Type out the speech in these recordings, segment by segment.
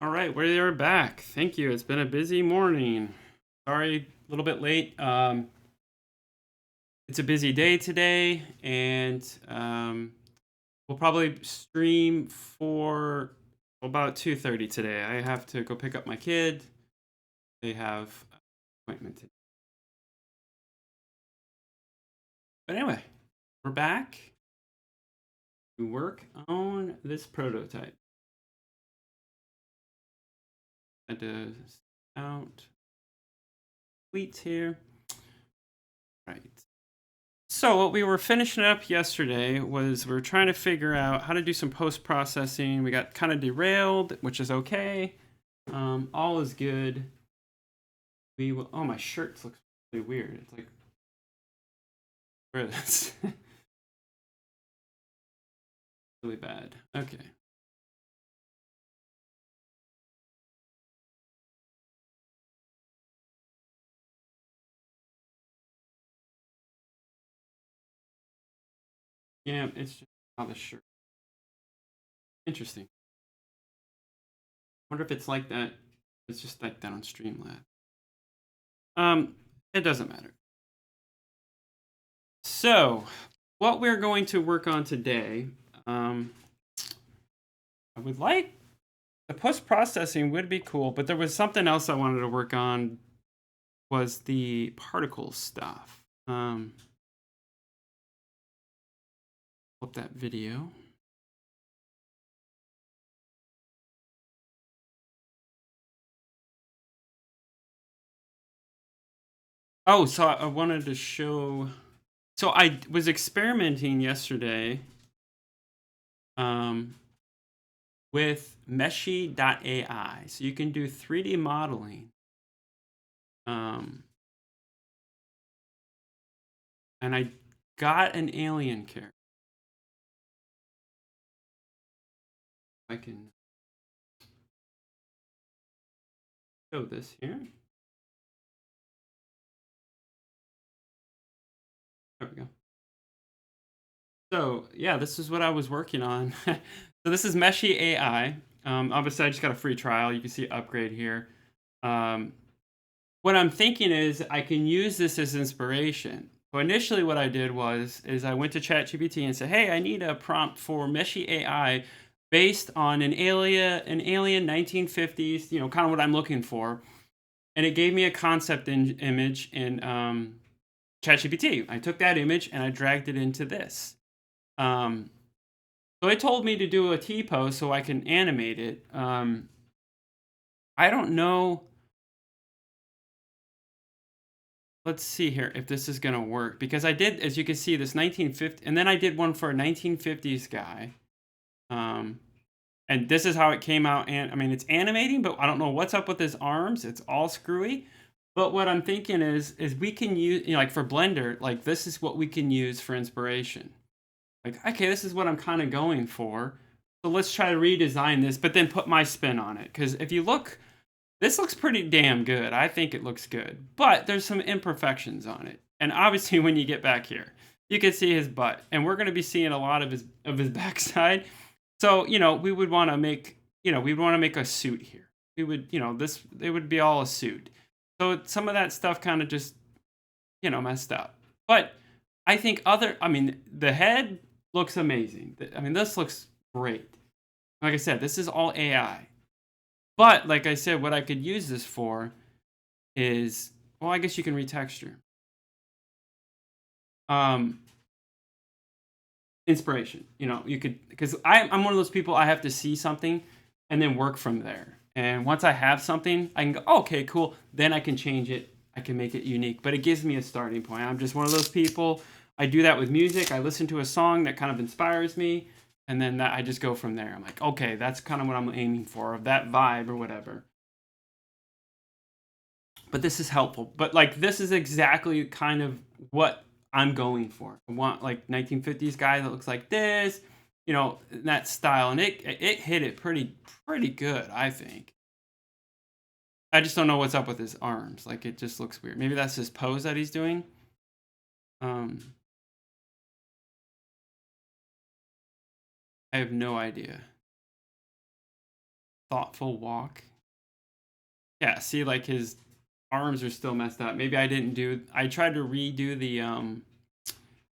All right, we are back. Thank you. It's been a busy morning. Sorry, a little bit late. It's a busy day today, and we'll probably stream for about 2:30 today. I have to go pick up my kid. They have an appointment today. But anyway, we're back to work on this prototype. Had to out tweets here. Right. So what we were finishing up yesterday was we were trying to figure out how to do some post-processing. We got kind of derailed, which is okay. All is good. We will. Oh, my shirt looks really weird. It's like where is this? Really bad. Okay. Yeah, it's just how the shirt. Interesting. Wonder if it's like that. It's just like that on Streamlabs. It doesn't matter. So, what we're going to work on today, I would like the post processing would be cool, but there was something else I wanted to work on. Was the particle stuff. Flip that video. Oh, so I wanted to show. So I was experimenting yesterday with Meshy.ai. So you can do 3D modeling. And I got an alien character. I can show this here. There we go. So yeah, this is what I was working on. So this is Meshy AI. Obviously, I just got a free trial. You can see upgrade here. What I'm thinking is I can use this as inspiration. So initially what I did is I went to ChatGPT and said, hey, I need a prompt for Meshy AI based on an alien 1950s, kind of what I'm looking for. And it gave me a concept image in ChatGPT. I took that image and I dragged it into this. So it told me to do a T-pose so I can animate it. I don't know. Let's see here if this is going to work. Because I did, as you can see, this 1950, and then I did one for a 1950s guy. And this is how it came out. And I mean, it's animating, but I don't know what's up with his arms. It's all screwy. But what I'm thinking is we can use, like for Blender, like this is what we can use for inspiration. Like, okay, this is what I'm kind of going for. So let's try to redesign this, but then put my spin on it. Because if you look, this looks pretty damn good. I think it looks good. But there's some imperfections on it. And obviously when you get back here, you can see his butt. And we're going to be seeing a lot of his backside. So, we would want to make, we'd want to make a suit here. We would, it would be all a suit. So some of that stuff kind of just, messed up. But I think the head looks amazing. I mean, this looks great. Like I said, this is all AI. But like I said, what I could use this for is, well, I guess you can retexture. Inspiration. You could, because I'm one of those people, I have to see something and then work from there. And once I have something, I can go, oh, okay, cool. Then I can change it. I can make it unique. But it gives me a starting point. I'm just one of those people. I do that with music. I listen to a song that kind of inspires me. And then I just go from there. I'm like, okay, that's kind of what I'm aiming for, of that vibe or whatever. But this is helpful. But like, this is exactly kind of what I'm going for. I want like 1950s guy that looks like this, that style. And it hit it pretty good, I think. I just don't know what's up with his arms. Like, it just looks weird. Maybe that's his pose that he's doing. I have no idea. thoughtful walk. Yeah, see, like his arms are still messed up. Maybe I tried to redo the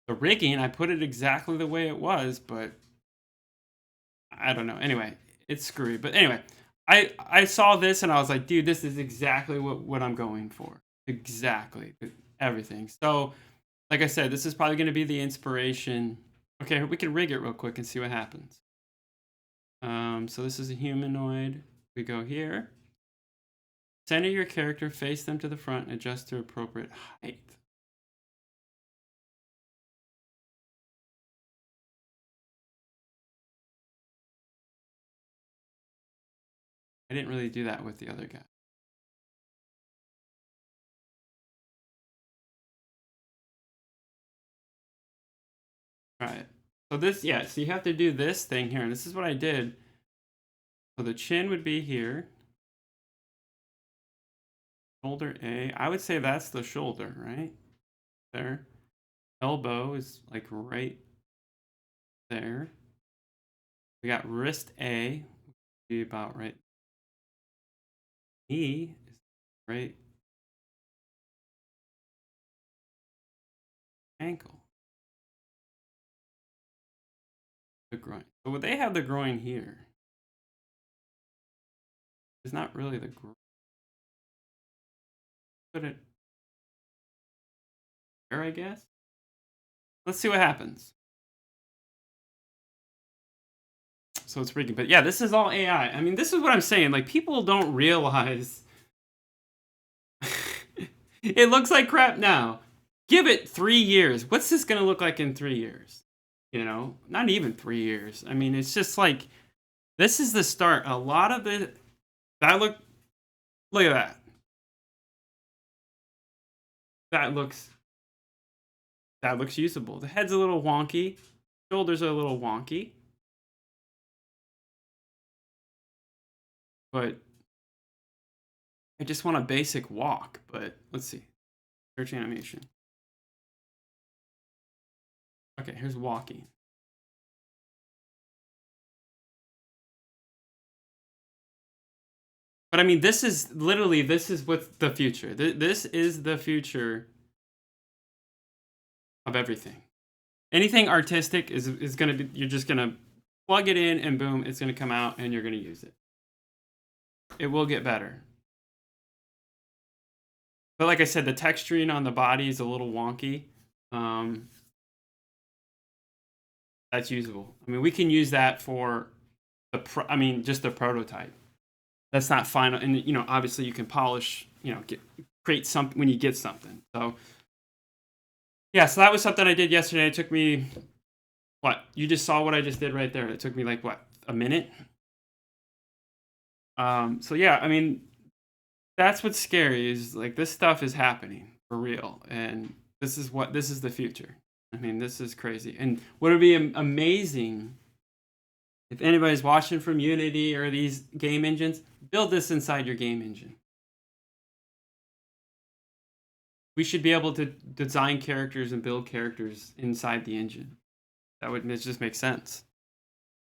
rigging. I put it exactly the way it was, but I don't know. Anyway, it's screwy. But anyway, I saw this and I was like, dude, this is exactly what I'm going for. Exactly. Everything. So, like I said, this is probably going to be the inspiration. Okay, we can rig it real quick and see what happens. So this is a humanoid. We go here. Center your character, face them to the front, and adjust to appropriate height. I didn't really do that with the other guy. All right. So this, yeah, so you have to do this thing here, and this is what I did. So the chin would be here. Shoulder A. I would say that's the shoulder, right? There. Elbow is like right there. We got wrist A, be about right. Knee is right. Ankle. The groin. So would they have the groin here? It's not really the groin. Put it there, I guess. Let's see what happens. So it's rigging, but yeah, this is all AI. I mean, this is what I'm saying. Like, people don't realize it looks like crap now. Give it 3 years. What's this gonna look like in 3 years? You know, not even 3 years. I mean, it's just like this is the start. A lot of it. That look at that. That looks usable. The head's a little wonky. Shoulders are a little wonky. But I just want a basic walk. But let's see. Search animation. Okay, here's walking. But I mean, this is what's the future. This is the future of everything. Anything artistic is going to be, you're just going to plug it in and boom, it's going to come out and you're going to use it. It will get better. But like I said, the texturing on the body is a little wonky. That's usable. I mean, we can use that for just the prototype. That's not final. And, you know, obviously you can polish, you know, create something when you get something. So, yeah, so that was something I did yesterday. It took me, what? You just saw what I just did right there. It took me like, what, a minute? So yeah, I mean, that's what's scary is like this stuff is happening for real. And this is the future. I mean, this is crazy. And would it be amazing if anybody's watching from Unity or these game engines, build this inside your game engine. We should be able to design characters and build characters inside the engine. It just makes sense.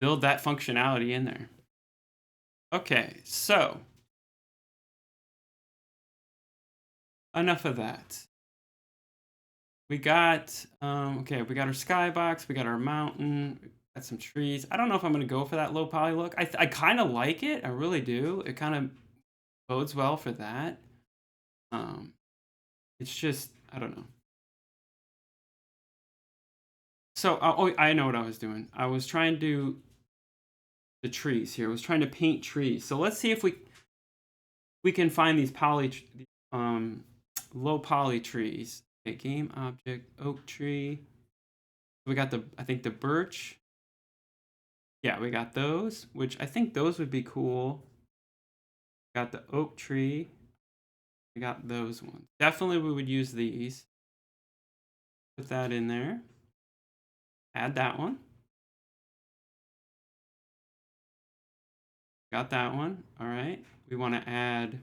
Build that functionality in there. Okay, so enough of that. We got okay, we got our skybox, we got our mountain, we got some trees. I don't know if I'm gonna go for that low poly look. I kind of like it. I really do. It kind of bodes well for that. It's just I don't know. So oh, I know what I was doing. I was trying to do the trees here. I was trying to paint trees. So let's see if we can find these low poly trees. Okay, game object, oak tree. We got I think the birch. Yeah, we got those, which I think those would be cool. Got the oak tree. We got those ones. Definitely we would use these. Put that in there. Add that one. Got that one. All right. We want to add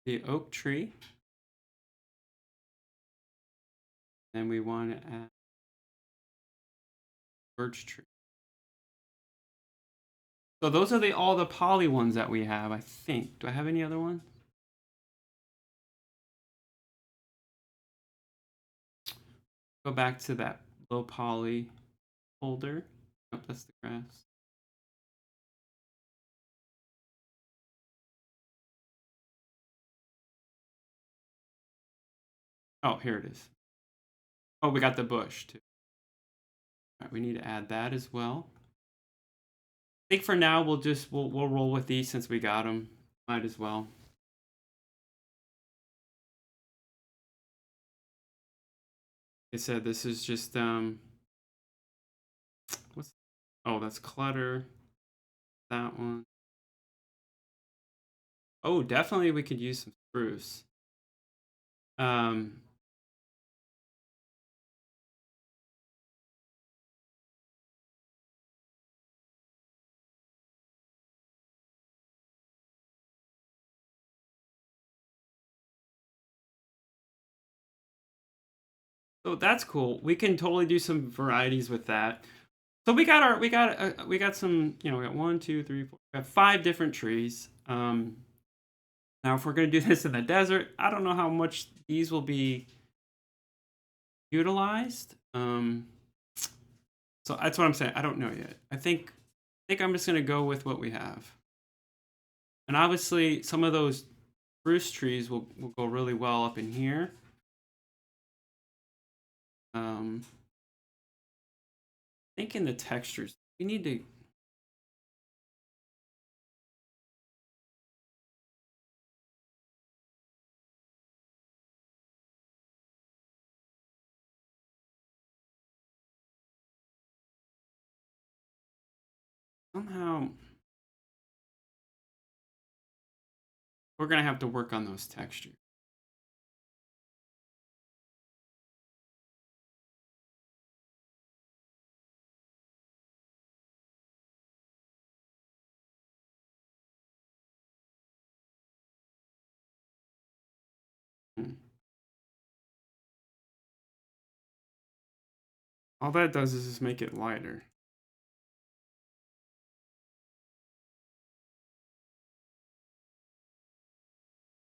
the oak tree. Then we want to add birch tree. So those are all the poly ones that we have, I think. Do I have any other ones? Go back to that low poly folder. Nope, that's the graphs. Oh, here it is. Oh, we got the bush too. All right, we need to add that as well. I think for now we'll roll with these since we got them. Might as well. Like I said, this is just what's, oh, that's clutter. That one. Oh, definitely we could use some spruce. Um, so that's cool. We can totally do some varieties with that. So we got some, you know, we got one, two, three, four, we got 5 different trees. Now if we're gonna do this in the desert, I don't know how much these will be utilized. So that's what I'm saying. I don't know yet. I think I'm just gonna go with what we have. And obviously some of those spruce trees will go really well up in here. I think in the textures, we need to somehow we're gonna have to work on those textures. Hmm. All that does is just make it lighter.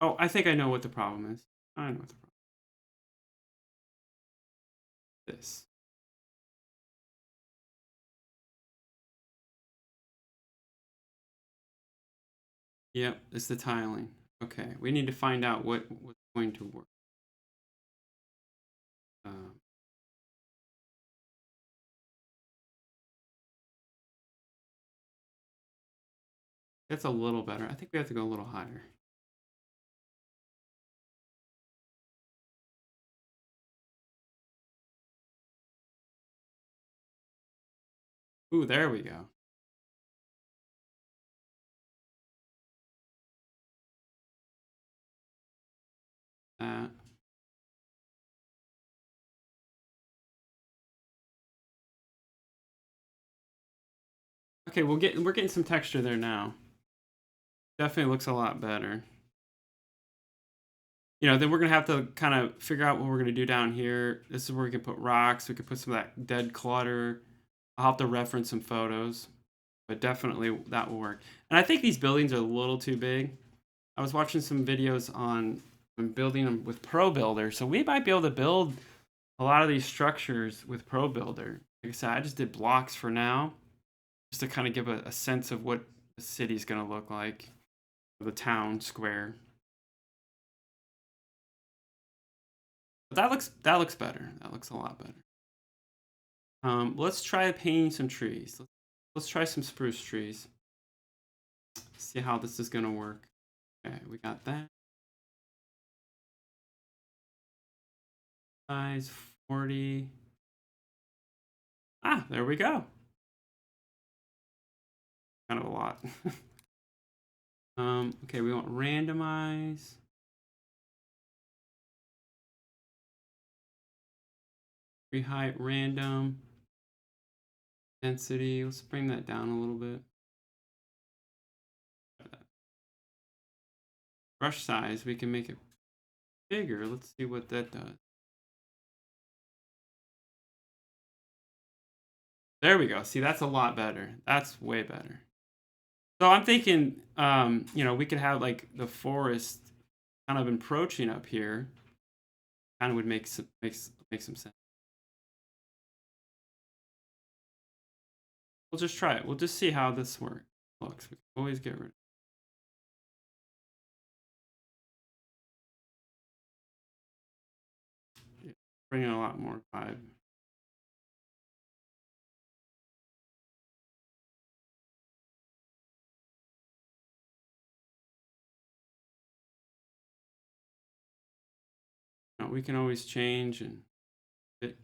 Oh, I think I know what the problem is. I know what the problem is. This. Yep, it's the tiling. Okay, we need to find out what's going to work. Um, that's a little better. I think we have to go a little higher. Ooh, there we go. That. Okay, we're getting some texture there now. Definitely looks a lot better. You know, then we're gonna have to kind of figure out what we're gonna do down here. This is where we can put rocks. We could put some of that dead clutter. I'll have to reference some photos, but definitely that will work. And I think these buildings are a little too big. I was watching some videos on building them with Pro Builder, so we might be able to build a lot of these structures with Pro Builder. Like I said, I just did blocks for now, just to kind of give a sense of what the city's gonna look like, the town square. But that looks better. That looks a lot better. Let's try painting some trees. Let's try some spruce trees. See how this is gonna work. Okay, we got that. Size 40. Ah, there we go. Kind of a lot. Okay, we want randomize. Tree height random. Density. Let's bring that down a little bit. Brush size, we can make it bigger. Let's see what that does. There we go. See, that's a lot better. That's way better. So I'm thinking, we could have like the forest kind of encroaching up here. Kind of would make some sense. We'll just try it. We'll just see how this looks. We can always get rid. Yeah, bring in a lot more vibe. We can always change and fit.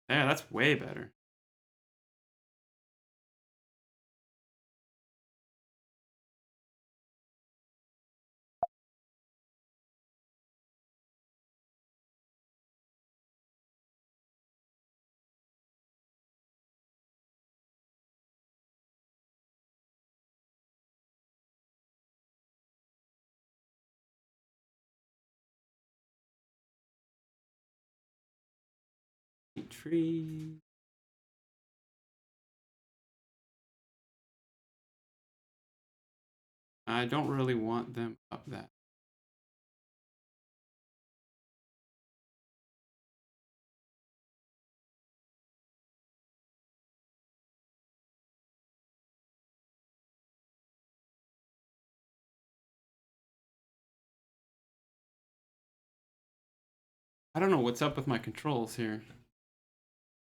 Yeah, that's way better. Tree. I don't really want them up that. I don't know what's up with my controls here.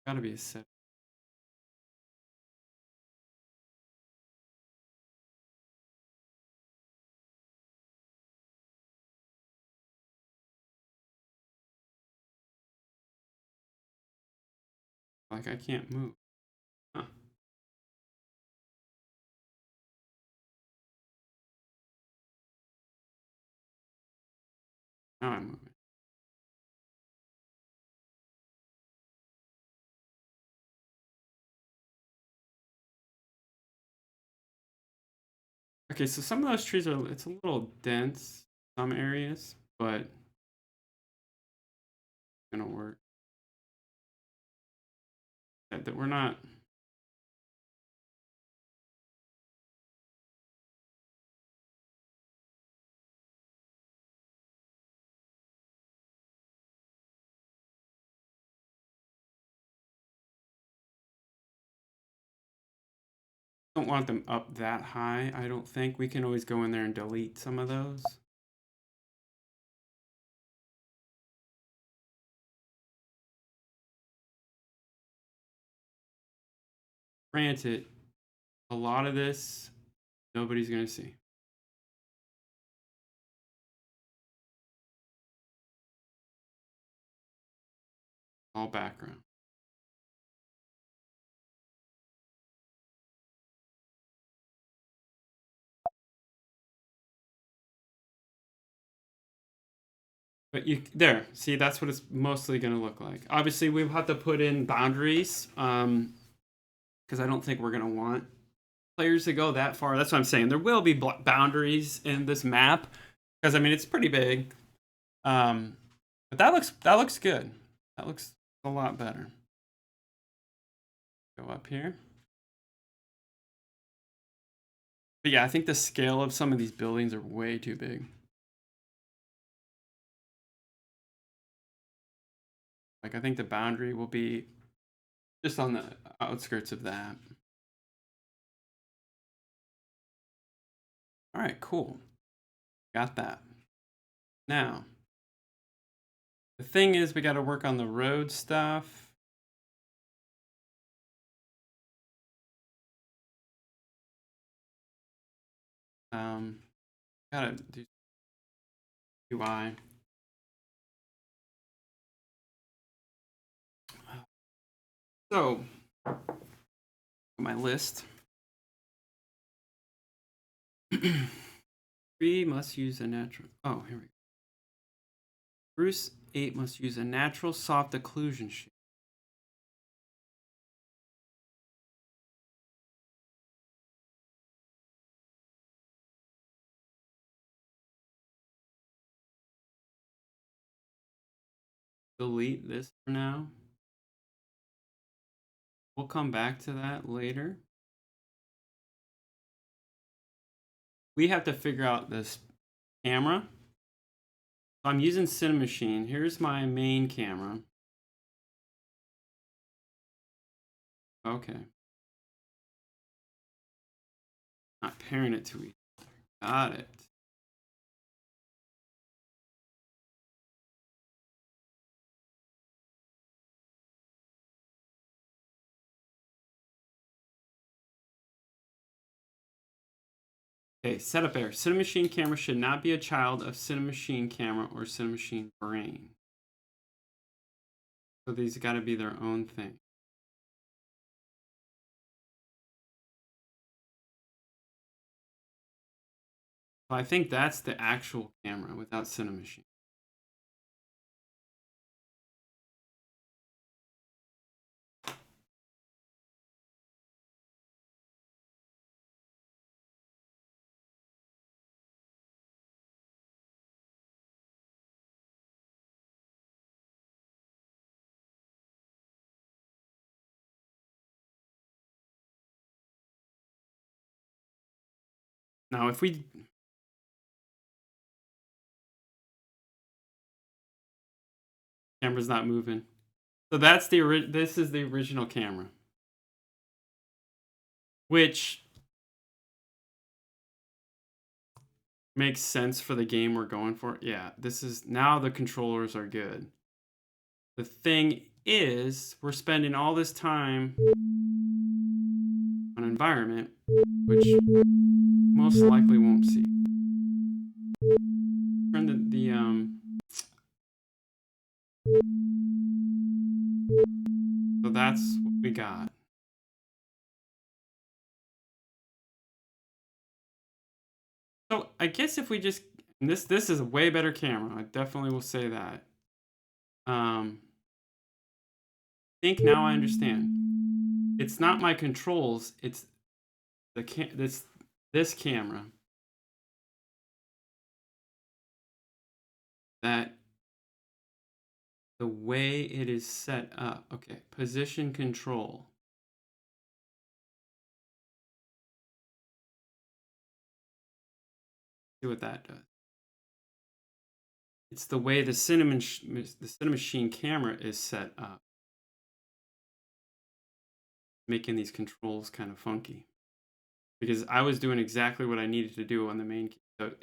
Gotta be a set. Like I can't move. Huh. Now I'm moving. Okay, so some of those trees are it's a little dense some areas, but it's gonna work. That we're not don't want them up that high. I don't think we can always go in there and delete some of those. Granted, a lot of this nobody's gonna see. All background. But you there, see, that's what it's mostly gonna look like. Obviously, we'll have to put in boundaries, because I don't think we're gonna want players to go that far. That's what I'm saying. There will be boundaries in this map because I mean it's pretty big. Um, but that looks good. That looks a lot better. Go up here. But yeah, I think the scale of some of these buildings are way too big. Like I think the boundary will be just on the outskirts of that. All right, cool. Got that. Now, the thing is we got to work on the road stuff. Gotta do UI. So, my list. Tree must use a natural. Oh, here we go. Bruce 8 must use a natural soft occlusion shape. Delete this for now. We'll come back to that later. We have to figure out this camera. So I'm using Cinemachine. Here's my main camera. Okay. Not pairing it to each other. Got it. Okay, setup error. Cinemachine camera should not be a child of Cinemachine camera or Cinemachine brain. So these got to be their own thing. So I think that's the actual camera without Cinemachine. Now, if we camera's not moving, so that's this is the original camera, which makes sense for the game we're going for. Yeah, this is now the controllers are good. The thing is, we're spending all this time on environment, which most likely won't see. Turn so that's what we got. So I guess if we just this is a way better camera. I definitely will say that. I think now I understand. It's not my controls. It's this camera that the way it is set up. Okay, position control. See what that does. It's the way the Cinemachine camera is set up, making these controls kind of funky. Because I was doing exactly what I needed to do on the main, the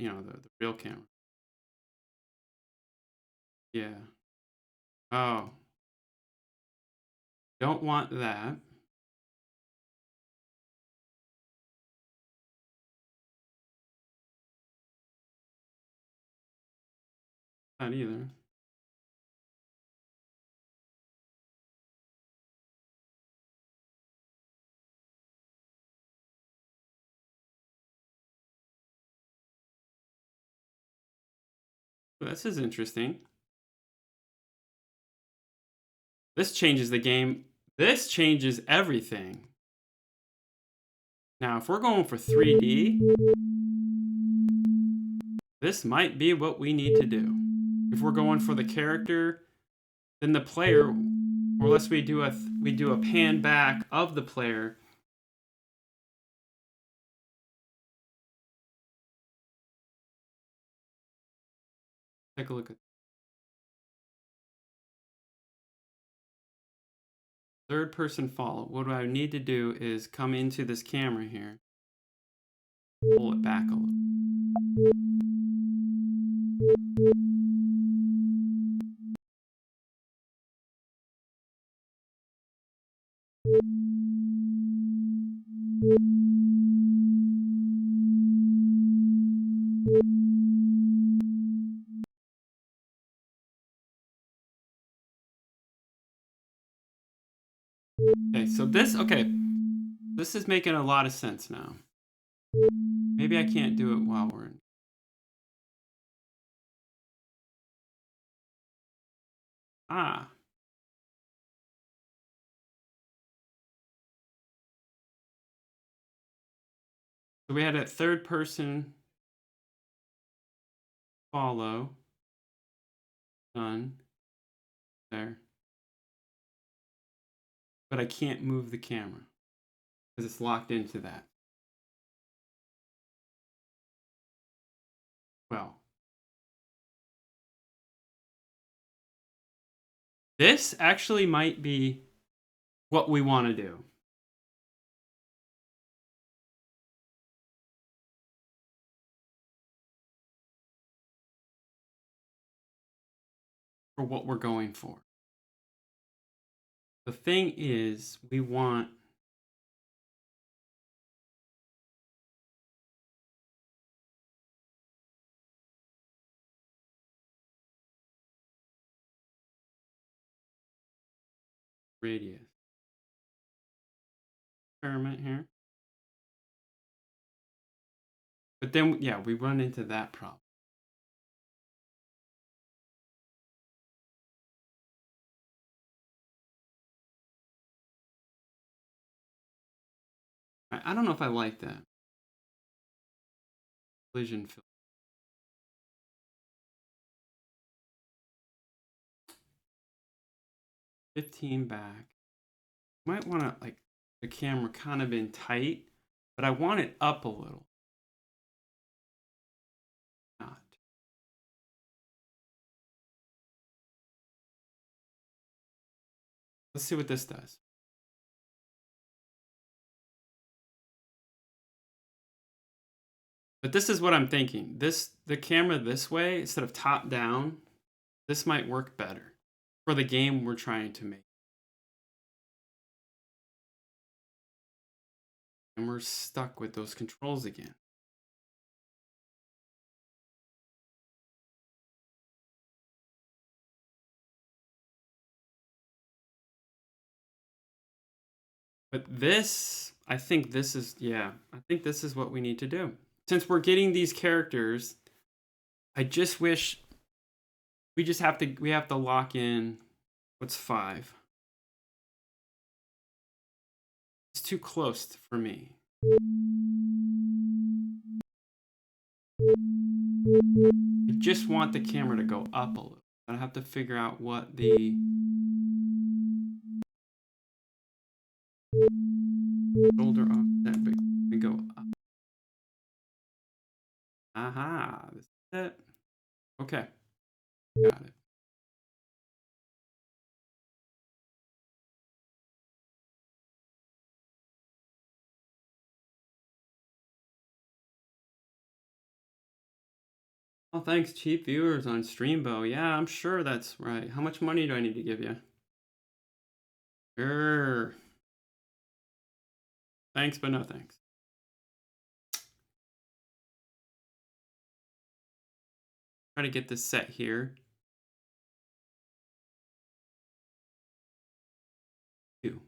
real camera. Yeah. Oh. Don't want that. Not either. Well, this is interesting. This changes the game. This changes everything. Now, if we're going for 3D, this might be what we need to do. If we're going for the character, then the player, or unless we do a pan back of the player. Take a look at third person follow. What I need to do is come into this camera here, pull it back a little. Okay, so this is making a lot of sense now. Maybe I can't do it while we're in. Ah. So we had a third person follow. Done. There. but I can't move the camera because it's locked into that. Well, this actually might be what we want to do for what we're going for. The thing is, we want radius. Experiment here. But then, yeah, we run into that problem. I don't know if I like that. Collision filter. 15 back. Might want to, like, the camera kind of in tight, but I want it up a little. Not. Let's see what this does. But this is what I'm thinking. The camera this way, instead of top down, this might work better for the game we're trying to make. And we're stuck with those controls again. But this, I think this is, yeah, I think this is what we need to do. Since we're getting these characters, I just wish we have to lock in, what's 5? It's too close for me. I just want the camera to go up a little. I have to figure out what the shoulder offset, but we go up. Aha, this is it. Okay, got it. Oh, thanks, cheap viewers on Streambo. Yeah, I'm sure that's right. How much money do I need to give you? Sure. Thanks, but no thanks. Try to get this set here. 2.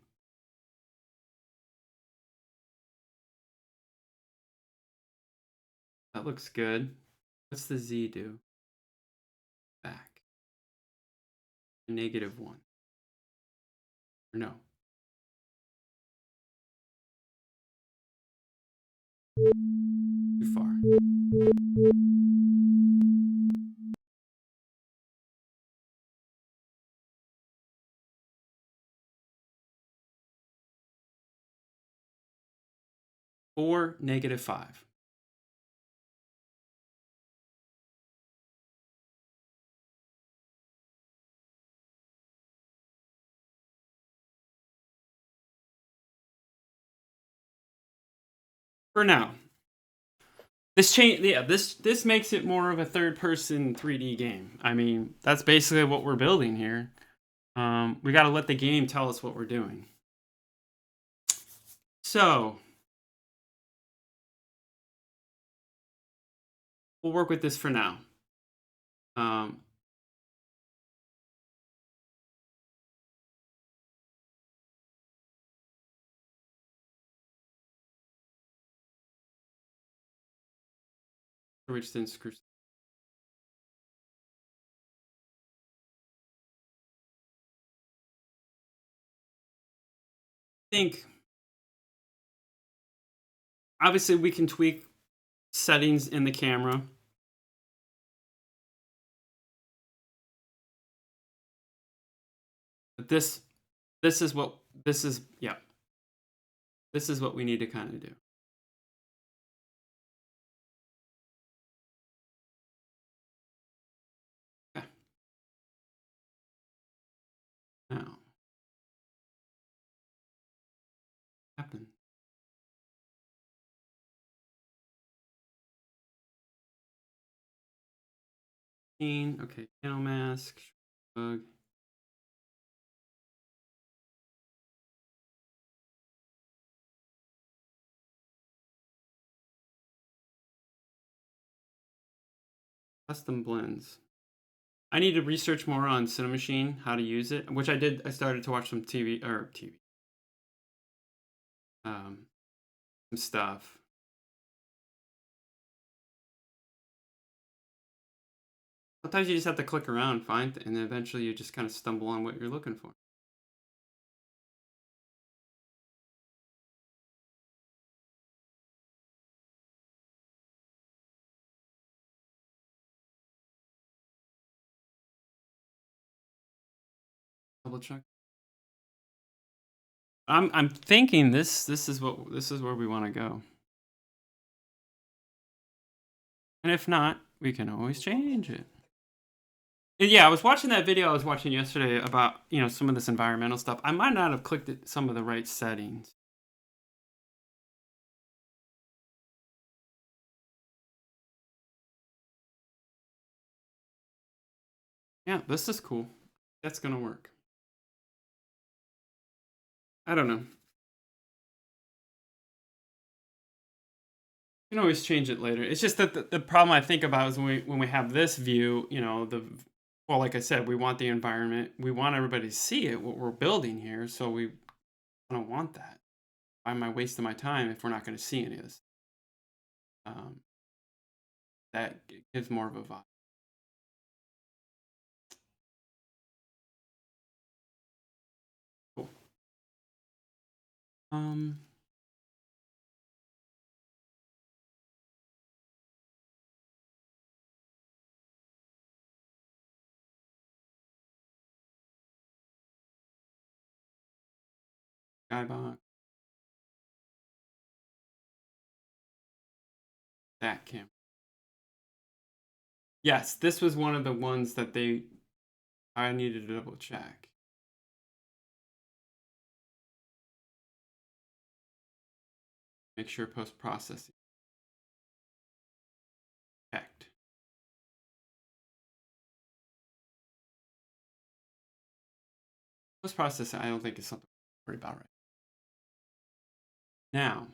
That looks good. What's the Z do? Back. -1. Or no. Too far. Or -5. For now. This change, yeah, this makes it more of a third-person 3D game. I mean, that's basically what we're building here. We got to let the game tell us what we're doing. So, we'll work with this for now. Which then screws. I think obviously we can tweak settings in the camera. But this is what This is, yeah, this is what we need to kind of do. Okay. Now, happen. Okay, channel mask, bug, custom blends. I need to research more on Cinemachine, how to use it, which I did. I started to watch some um, some stuff. Sometimes you just have to click around, find, and then eventually you just kind of stumble on what you're looking for. Double check. I'm thinking this is where we want to go. And if not, we can always change it. And yeah, I was watching that video I was watching yesterday about, some of this environmental stuff. I might not have clicked at some of the right settings. Yeah, this is cool. That's gonna work. I don't know. You can always change it later. It's just that the problem I think about is when we have this view, well, like I said, we want the environment. We want everybody to see it, what we're building here. So we don't want that. Why am I wasting my time if we're not going to see any of this? Um, that gives more of a vibe. Cool. Um, Skybox, that camera. Yes, this was one of the ones that I needed to double check. Make sure post processing checked. Post processing, I don't think is something to worry about right now.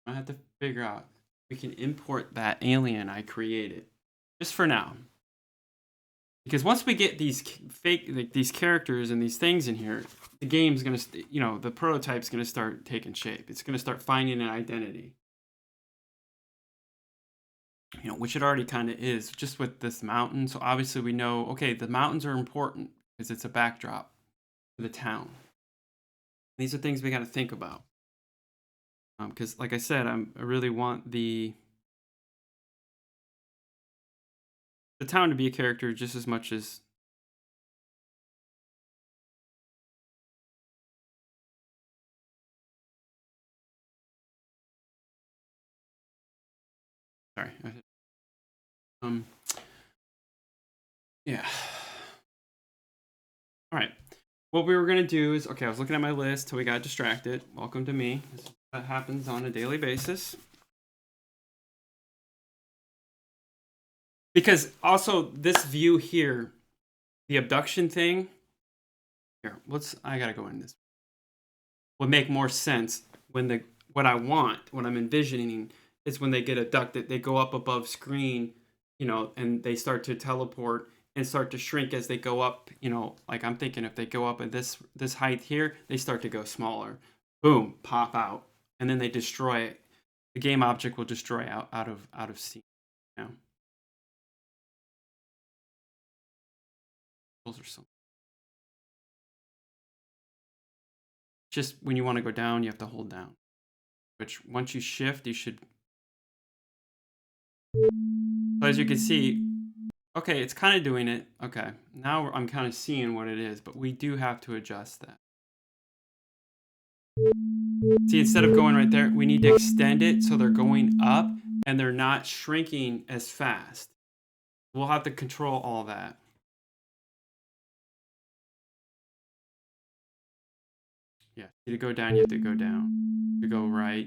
I have to figure out if we can import that alien I created, just for now. Because once we get these fake, like these characters and these things in here, the game's gonna, the prototype's gonna start taking shape. It's gonna start finding an identity. Which it already kind of is, just with this mountain. So obviously we know, okay, the mountains are important because it's a backdrop to the town. These are things we got to think about. Because, like I said, I really want the town to be a character just as much as. Sorry. Yeah. All right. What we were gonna do is, okay, I was looking at my list till we got distracted. Welcome to me. That happens on a daily basis. Because also this view here, the abduction thing. Here, I gotta go in this. Would make more sense when what I'm envisioning is when they get abducted, they go up above screen, and they start to teleport and start to shrink as they go up, like I'm thinking if they go up at this height here, they start to go smaller. Boom, pop out, and then they destroy it. The game object will destroy out of scene. Those are some. Just when you want to go down, you have to hold down. Which once you shift, you should. So as you can see, Okay, it's kind of doing it. Okay, now I'm kind of seeing what it is, but we do have to adjust that. See, instead of going right there, we need to extend it so they're going up and they're not shrinking as fast. We'll have to control all that. Yeah, to go down, you have to go down. To go right,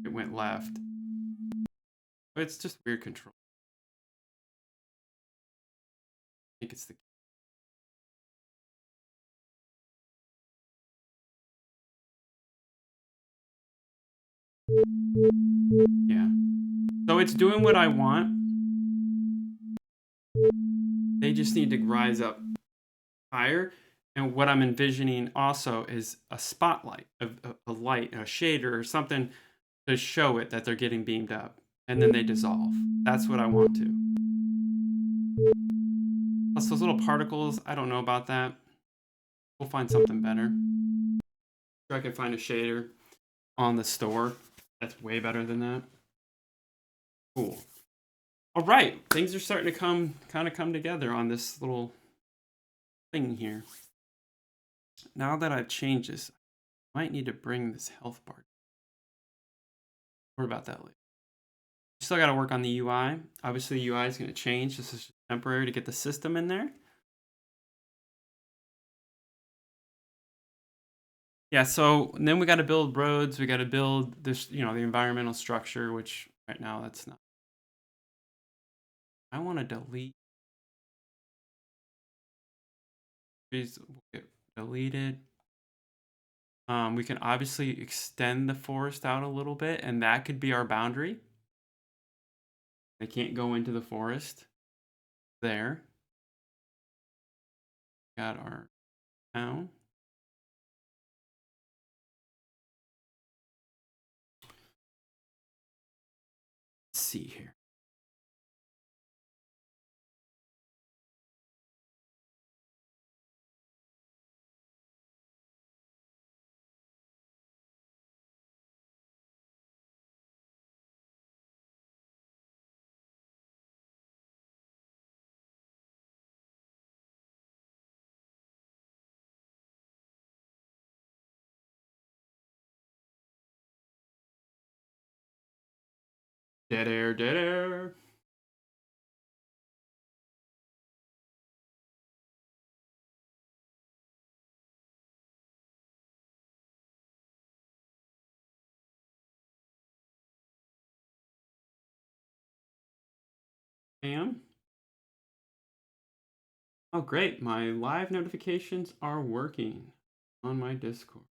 it went left. But it's just weird control. I think it's the yeah. So it's doing what I want. They just need to rise up higher. And what I'm envisioning also is a spotlight, a light, a shader, or something to show it that they're getting beamed up. And then they dissolve. That's what I want to. Plus those little particles, I don't know about that. We'll find something better. Sure, I can find a shader on the store that's way better than that. Cool. All right, things are starting to come together on this little thing here. Now that I've changed this, I might need to bring this health bar. What about that later? Still got to work on the UI. Obviously, the UI is going to change. This is temporary to get the system in there. Yeah, so then we got to build roads. We got to build this, the environmental structure, which right now that's not. I want to delete. These will get deleted. We can obviously extend the forest out a little bit, and that could be our boundary. They can't go into the forest there. Got our town. Let's see here. Dead air, dead air. Bam. Oh, great. My live notifications are working on my Discord.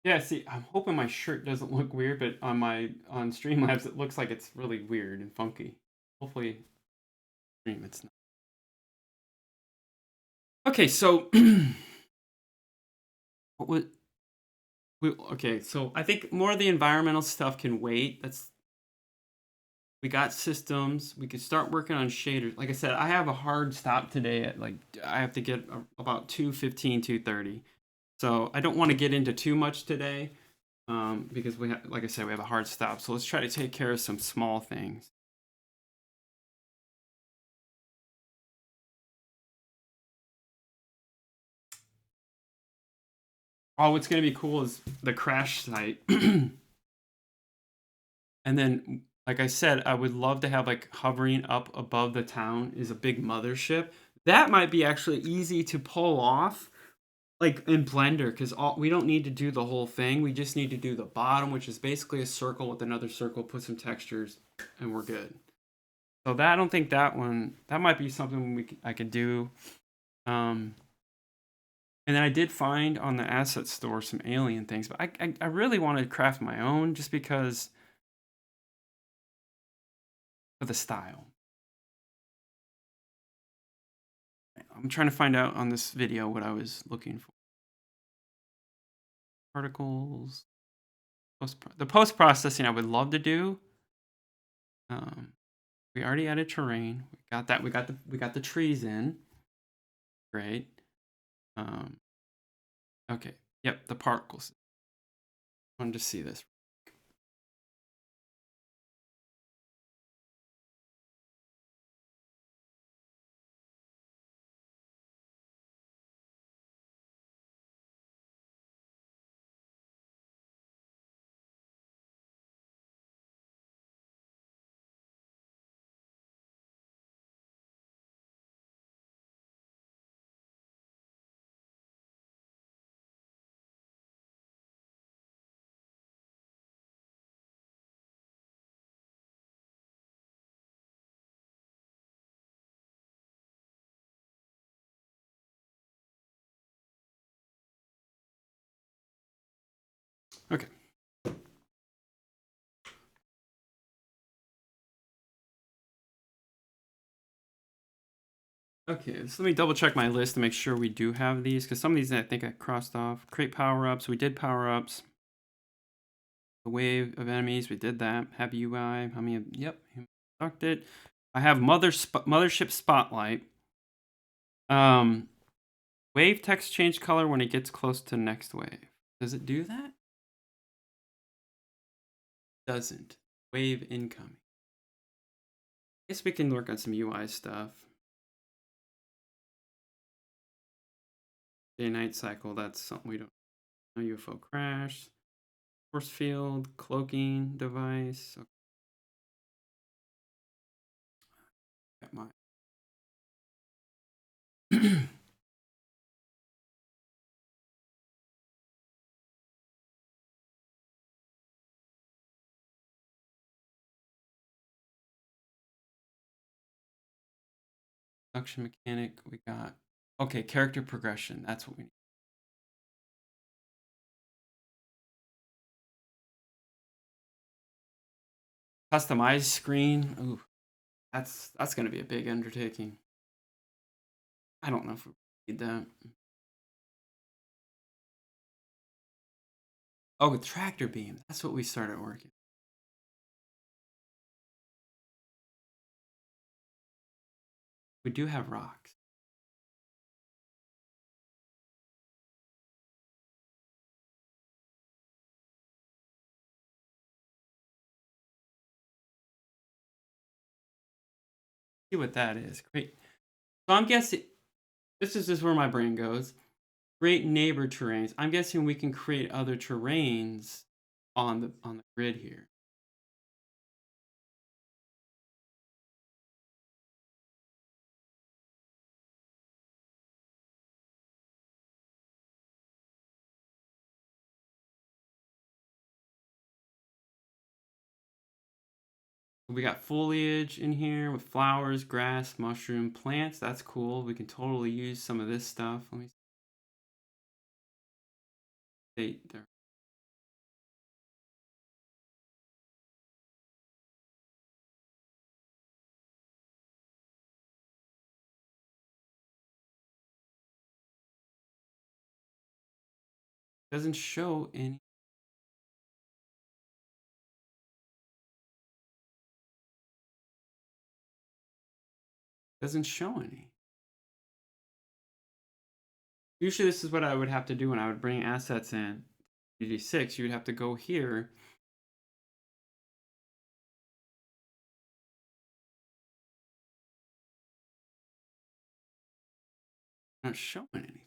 Yeah, see, I'm hoping my shirt doesn't look weird, but on Streamlabs it looks like it's really weird and funky. Hopefully, stream it's not. Okay, so what was okay, so I think more of the environmental stuff can wait. We got systems. We could start working on shaders. Like I said, I have a hard stop today at I have to get about 2:15, 2:30. So I don't want to get into too much today because like I said, we have a hard stop. So let's try to take care of some small things. Oh, what's going to be cool is the crash site. And then, like I said, I would love to have like hovering up above the town is a big mothership. That might be actually easy to pull off, like in Blender, because we don't need to do the whole thing. We just need to do the bottom, which is basically a circle with another circle, put some textures, and we're good. So I don't think that might be something I could do. And then I did find on the asset store some alien things, but I really wanted to craft my own just because of the style. I'm trying to find out on this video what I was looking for. particles. The post processing I would love to do. Um, we already added terrain. We got that. We got the trees in. Great. Um, okay. Yep. The particles. I wanted to see this. Okay. Okay, so let me double check my list to make sure we do have these, because some of these I think I crossed off. Create power-ups, we did power-ups. The wave of enemies, we did that. Have UI, how many, yep, abducted. I have mothership spotlight. Um, wave text change color when it gets close to next wave. Does it do that? Doesn't. Wave incoming. Guess we can work on some UI stuff. Day-night cycle, that's something we don't know. UFO crash. Force field, cloaking device. Okay. My production mechanic, we got. Okay, character progression. That's what we need. Customized screen. Ooh, that's gonna be a big undertaking. I don't know if we need that. Oh, with tractor beam. That's what we started working. We do have rocks. See what that is. Great. So I'm guessing this is just where my brain goes. Great neighbor terrains. I'm guessing we can create other terrains on the grid here. We got foliage in here with flowers, grass, mushroom, plants. That's cool. We can totally use some of this stuff. Let me see there. Doesn't show any. Doesn't show any. Usually this is what I would have to do when I would bring assets in. GD6, you would have to go here. Not showing anything.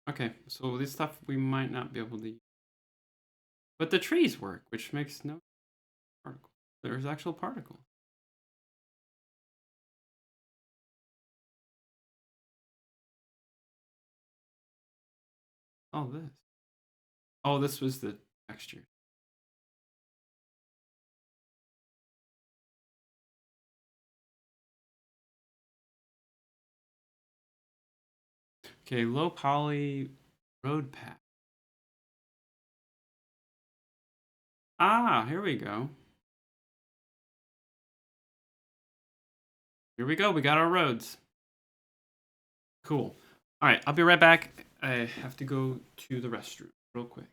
Okay, so this stuff we might not be able to use. But the trees work, which makes no particle. There's actual particles. Oh, this. Oh, this was the texture. Okay, low poly road path. Ah, here we go. Here we go. We got our roads. Cool. All right, I'll be right back. I have to go to the restroom real quick.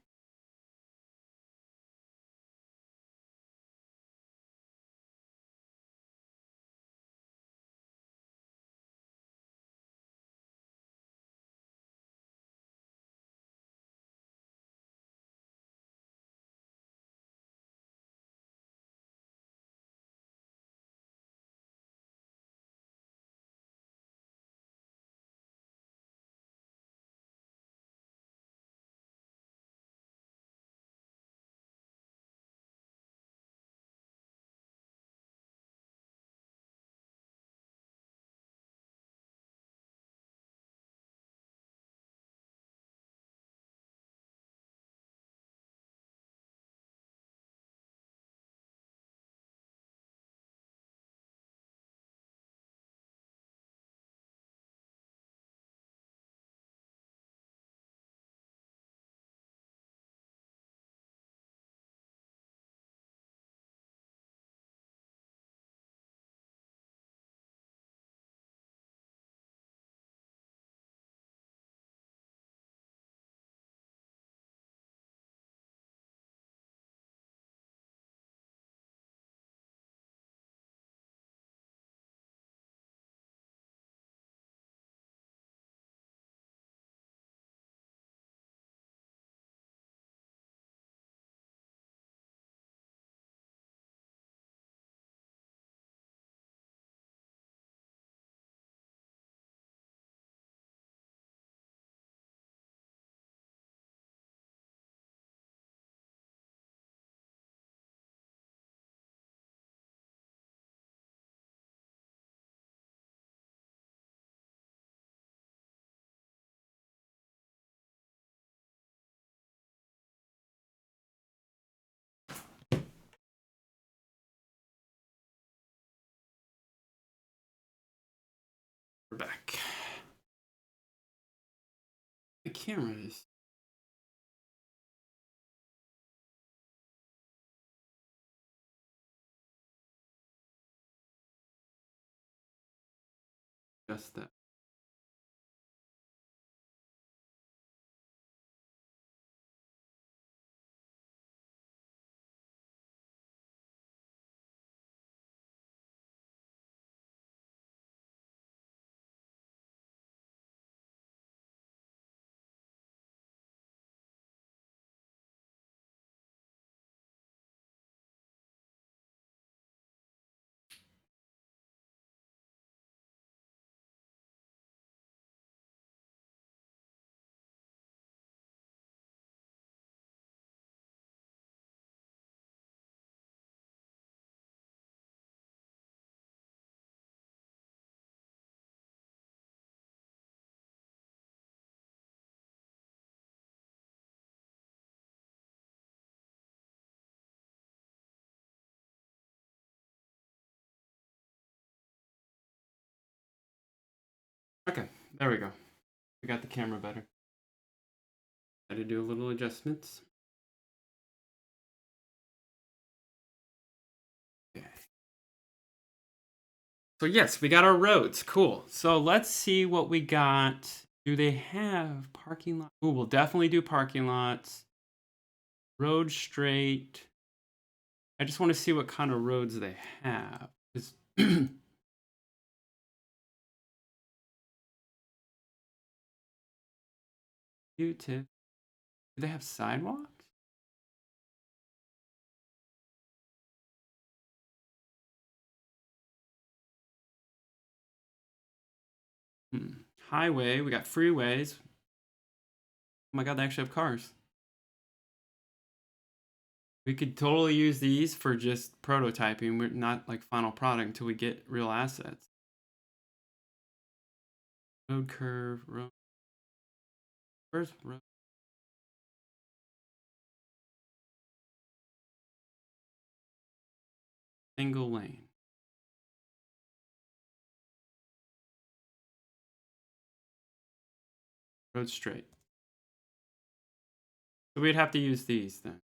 We're back. The camera is. Just that. Okay, there we go. We got the camera better. Had to do a little adjustments. Okay. So yes, we got our roads. Cool. So let's see what we got. Do they have parking lot? Oh, we'll definitely do parking lots. Road straight. I just want to see what kind of roads they have. Q-tip. Do they have sidewalks? Highway. We got freeways. Oh my god, they actually have cars. We could totally use these for just prototyping. We're not like final product until we get real assets. Road curve. Road. Where's road? Single lane. Road straight. So we'd have to use these then.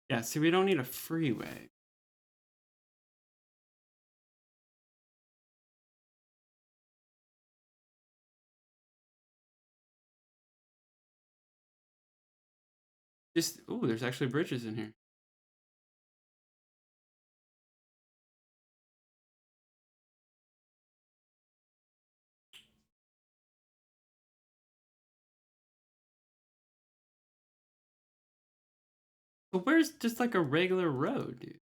Yeah, see, we don't need a freeway. Just, ooh, there's actually bridges in here. But where's just like a regular road, dude?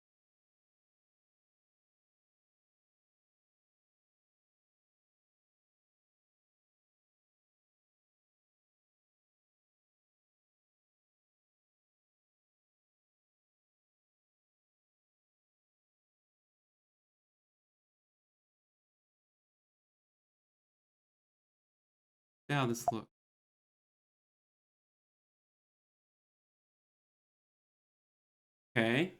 See how this looks. Okay.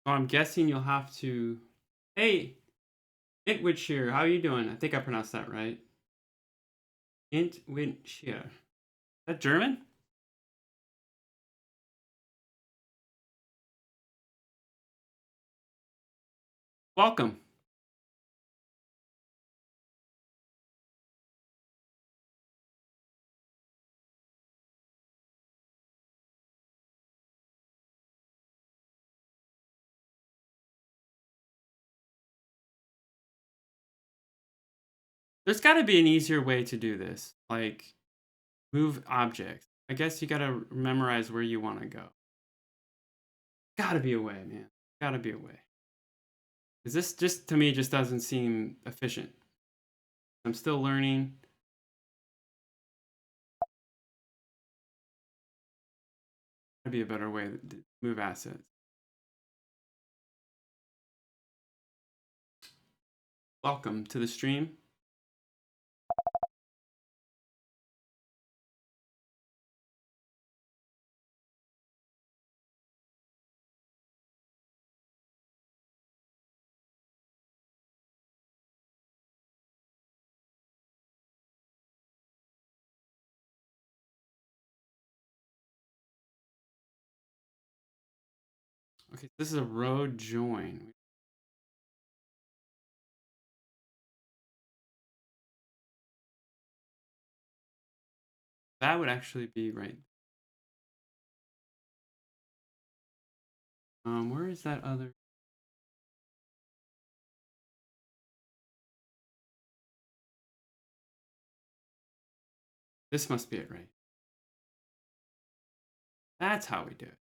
So I'm guessing you'll have to. Hey, Intwitshire, how are you doing? I think I pronounced that right. Intwitshire. Is that German? Welcome. There's got to be an easier way to do this. Like, move objects. I guess you got to memorize where you want to go. Gotta be a way, man. Gotta be a way. Because this just, to me, just doesn't seem efficient. I'm still learning. Gotta be a better way to move assets. Welcome to the stream. Okay, this is a road join. That would actually be right. Where is that other? This must be it, right? That's how we do it.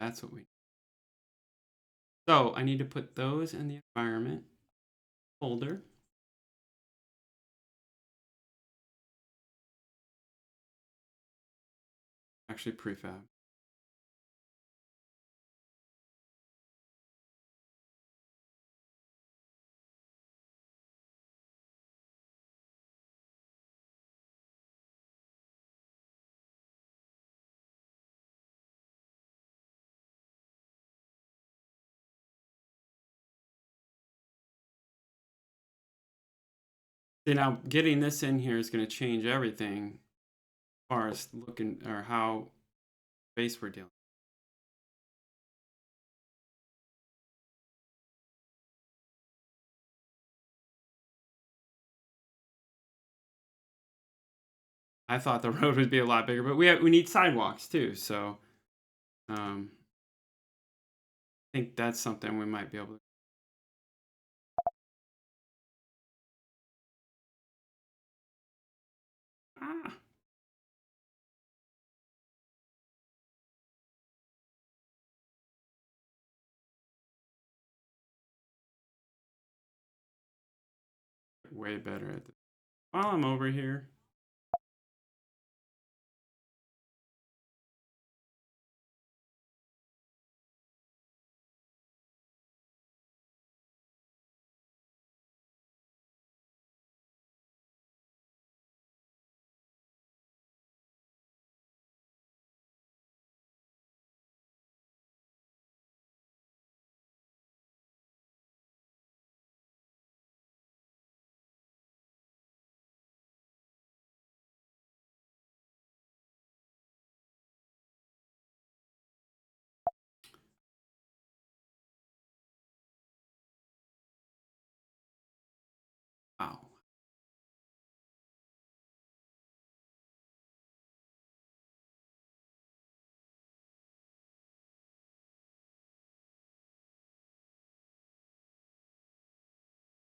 That's what we. So I need to put those in the environment folder. Actually, prefab. See, now getting this in here is going to change everything as far as looking or how space we're dealing. I thought the road would be a lot bigger, but we need sidewalks too. So I think that's something we might be able to. Ah, way better at this. While I'm over here,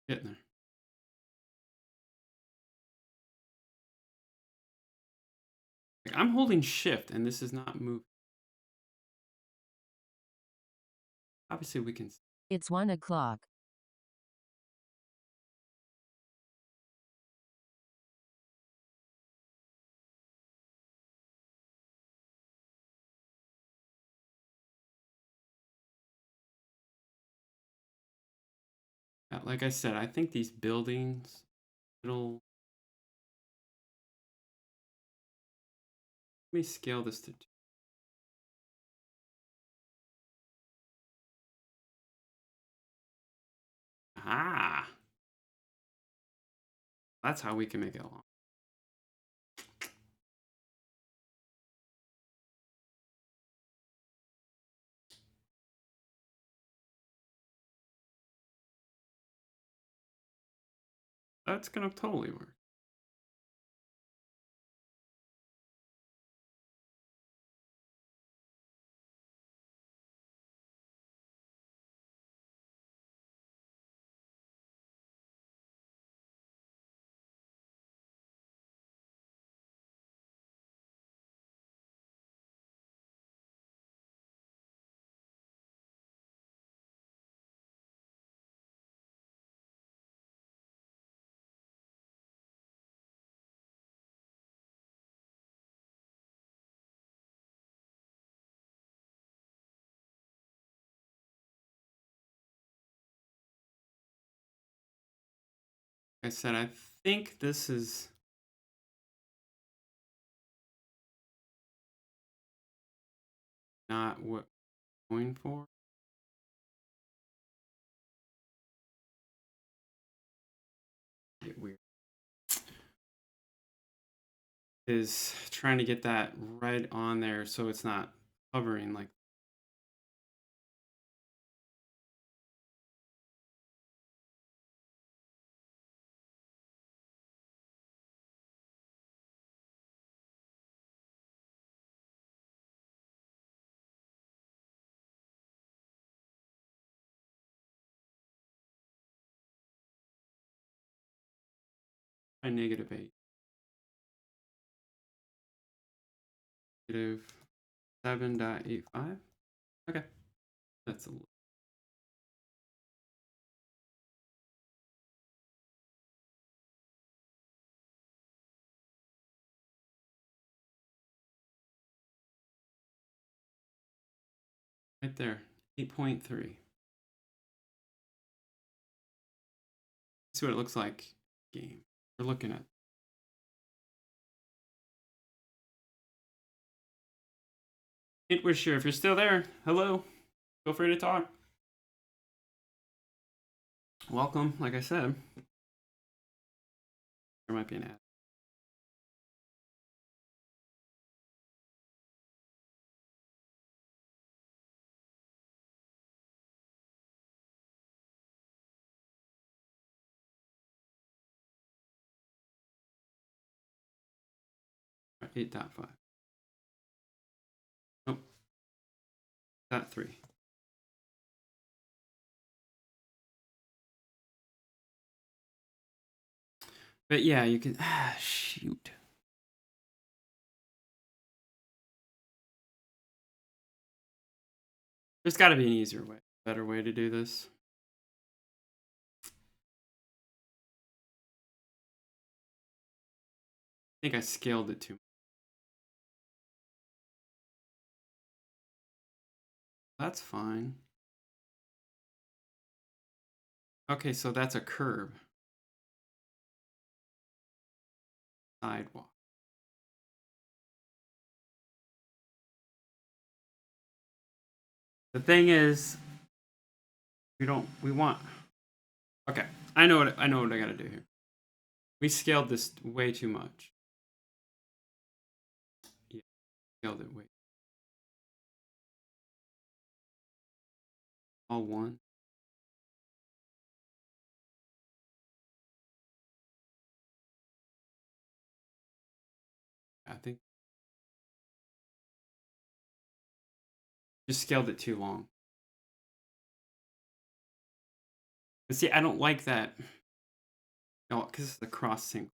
Getting there. Like, I'm holding shift and this is not moving. Obviously we can. It's 1 o'clock. Like I said, I think these buildings, it'll. Let me scale this to. Ah, that's how we can make it long. That's gonna totally work. Like I said, I think this is not what I'm going for. Get weird. Is trying to get that right on there so it's not hovering like. By -8. -7.85. Okay. That's a little. Right there. 8.3. See what it looks like. Game. We're looking at. Hint Wisher, if you're still there, hello. Feel free to talk. Welcome, like I said. There might be an ad. Right, 8.5. Nope. 3. But yeah, you can. Shoot. There's got to be an easier way, better way to do this. I think I scaled it too much. That's fine. Okay, so that's a curb. Sidewalk. The thing is, we want. Okay, I know what I gotta do here. We scaled this way too much. Yeah, scaled it way. All one. I think just scaled it too long. But see, I don't like that. Oh, because it's the cross sync.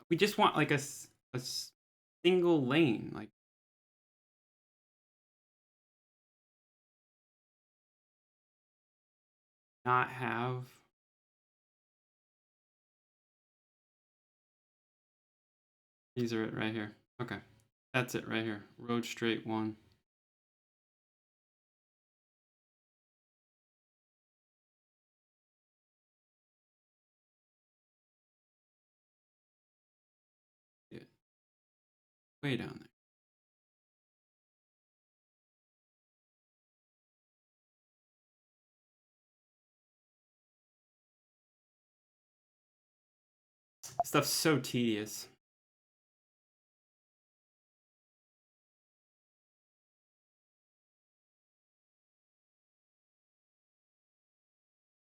We just want like a single lane, like not have. These are it right here. Okay, that's it right here. Road straight one. Yeah, way down there. Stuff's so tedious.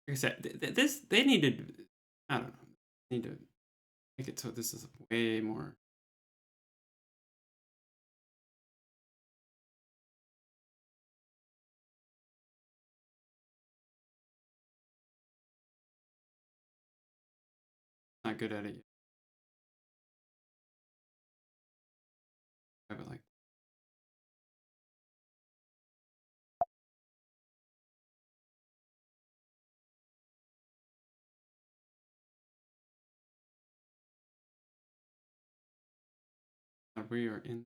Like I said, this they needed. I don't know. Need to make it so this is way more. Not good at it yet. I would like. We are in.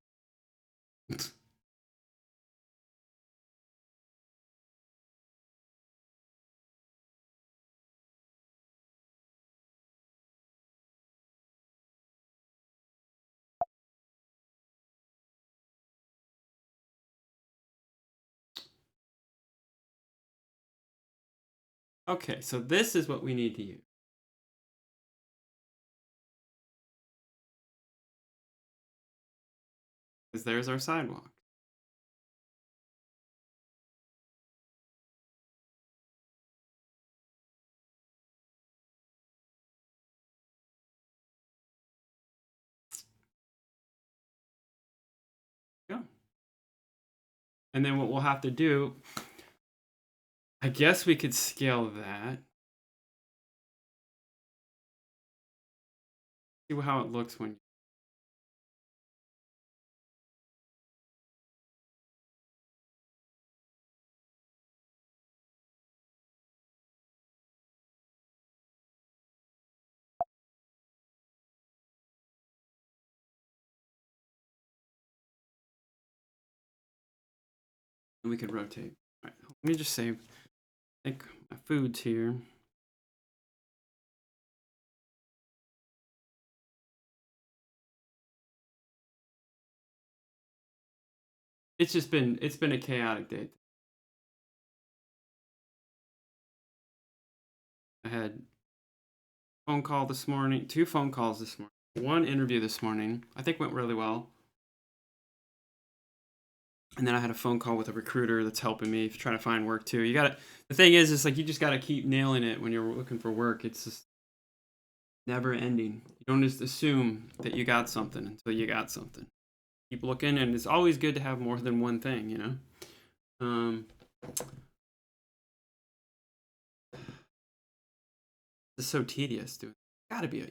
Okay, so this is what we need to use. Because there's our sidewalk. Yeah. And then what we'll have to do, I guess we could scale that. See how it looks when. And we could rotate. All right, let me just save. I think my food's here. It's been a chaotic day. I had phone call this morning, two phone calls this morning, one interview this morning. I think went really well. And then I had a phone call with a recruiter that's helping me trying to find work too. The thing is like you just gotta keep nailing it when you're looking for work. It's just never ending. You don't just assume that you got something until you got something. Keep looking, and it's always good to have more than one thing, you know. Um, it's so tedious, dude. Gotta be a.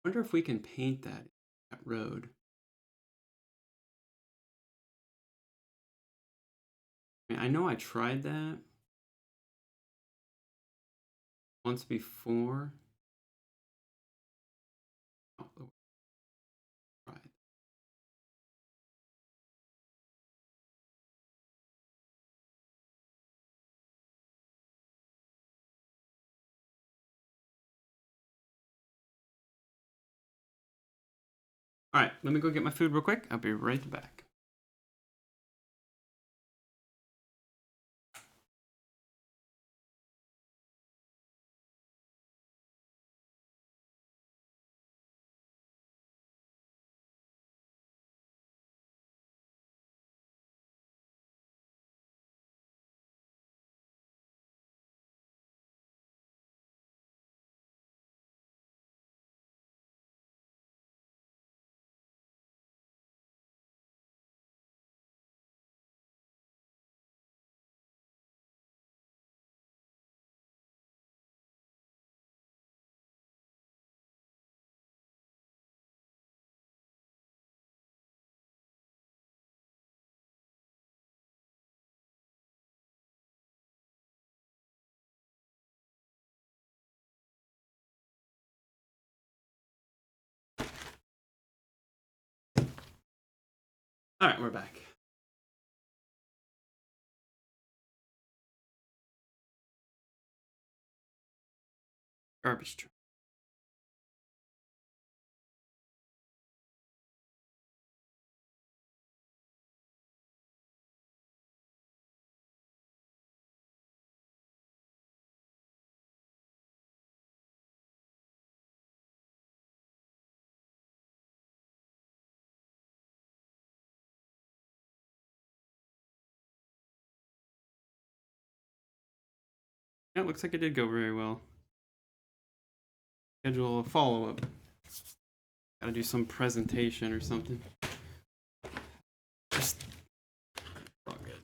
Wonder if we can paint that road. I mean, I know I tried that once before. Oh, right. All right, let me go get my food real quick. I'll be right back. All right, we're back. Garbage truck. Yeah, it looks like it did go very well. Schedule a follow-up. Gotta do some presentation or something. Just all good.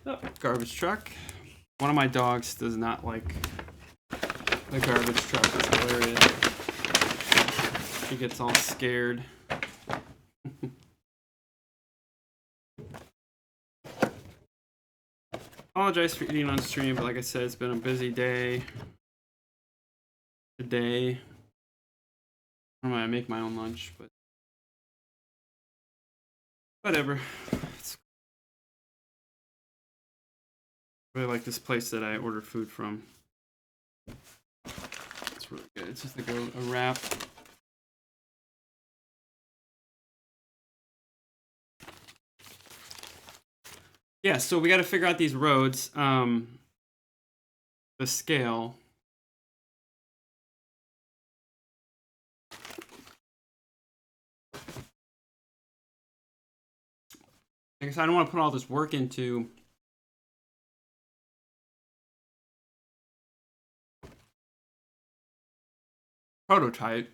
Oh, garbage truck. One of my dogs does not like the garbage truck. It's hilarious. He gets all scared. Apologize for eating on stream, but like I said, it's been a busy day today. I don't know, I make my own lunch, but whatever. It's really like this place that I order food from. It's really good. It's just like a wrap. Yeah, so we got to figure out these roads. The scale. I guess I don't want to put all this work into prototype.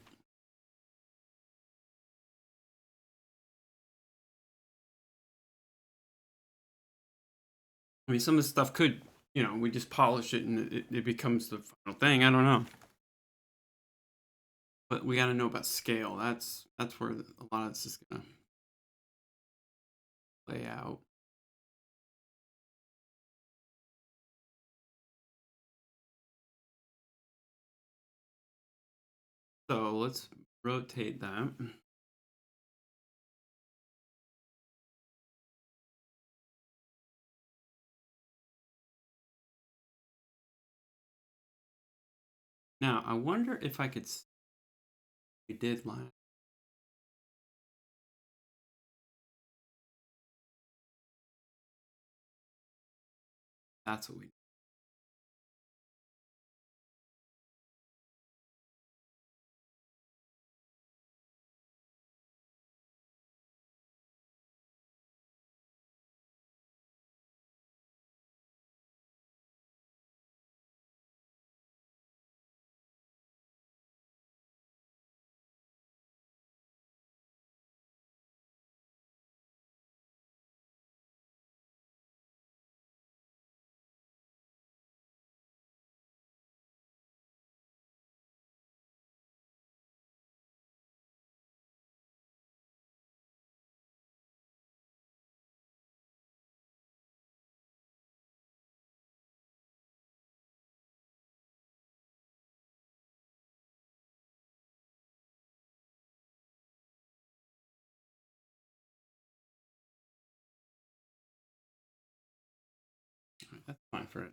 I mean, some of this stuff could, we just polish it and it becomes the final thing. I don't know. But we got to know about scale. That's where a lot of this is going to play out. So let's rotate that. Now, I wonder if I could. We did line. That's what we. That's fine for it.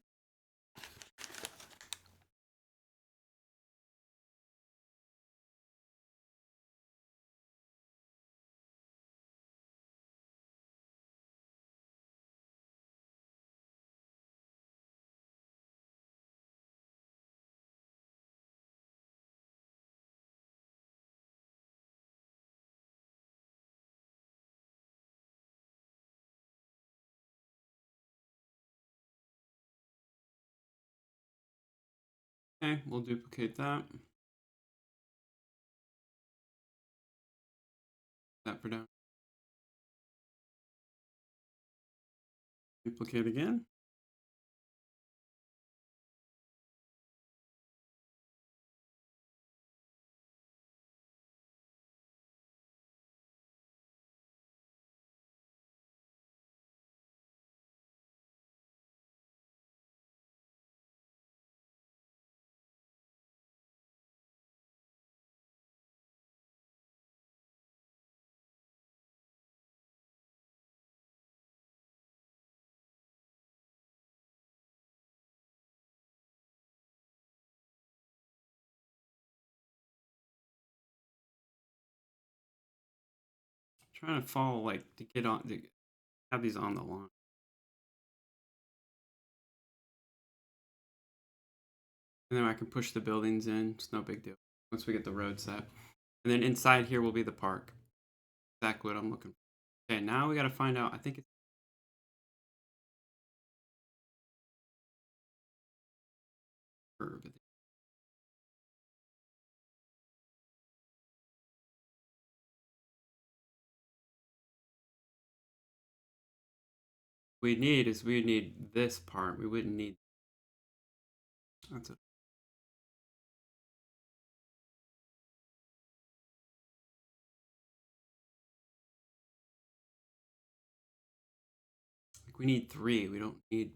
Okay, we'll duplicate that. That for down. Duplicate again. trying to follow, like, to get on to have these on the line. And then I can push the buildings in. It's no big deal once we get the road set. And then inside here will be the park. Exactly what I'm looking for. Okay, now we got to find out. I think it's curve. We need this part. We wouldn't need. That's it. Like we need 3. We don't need.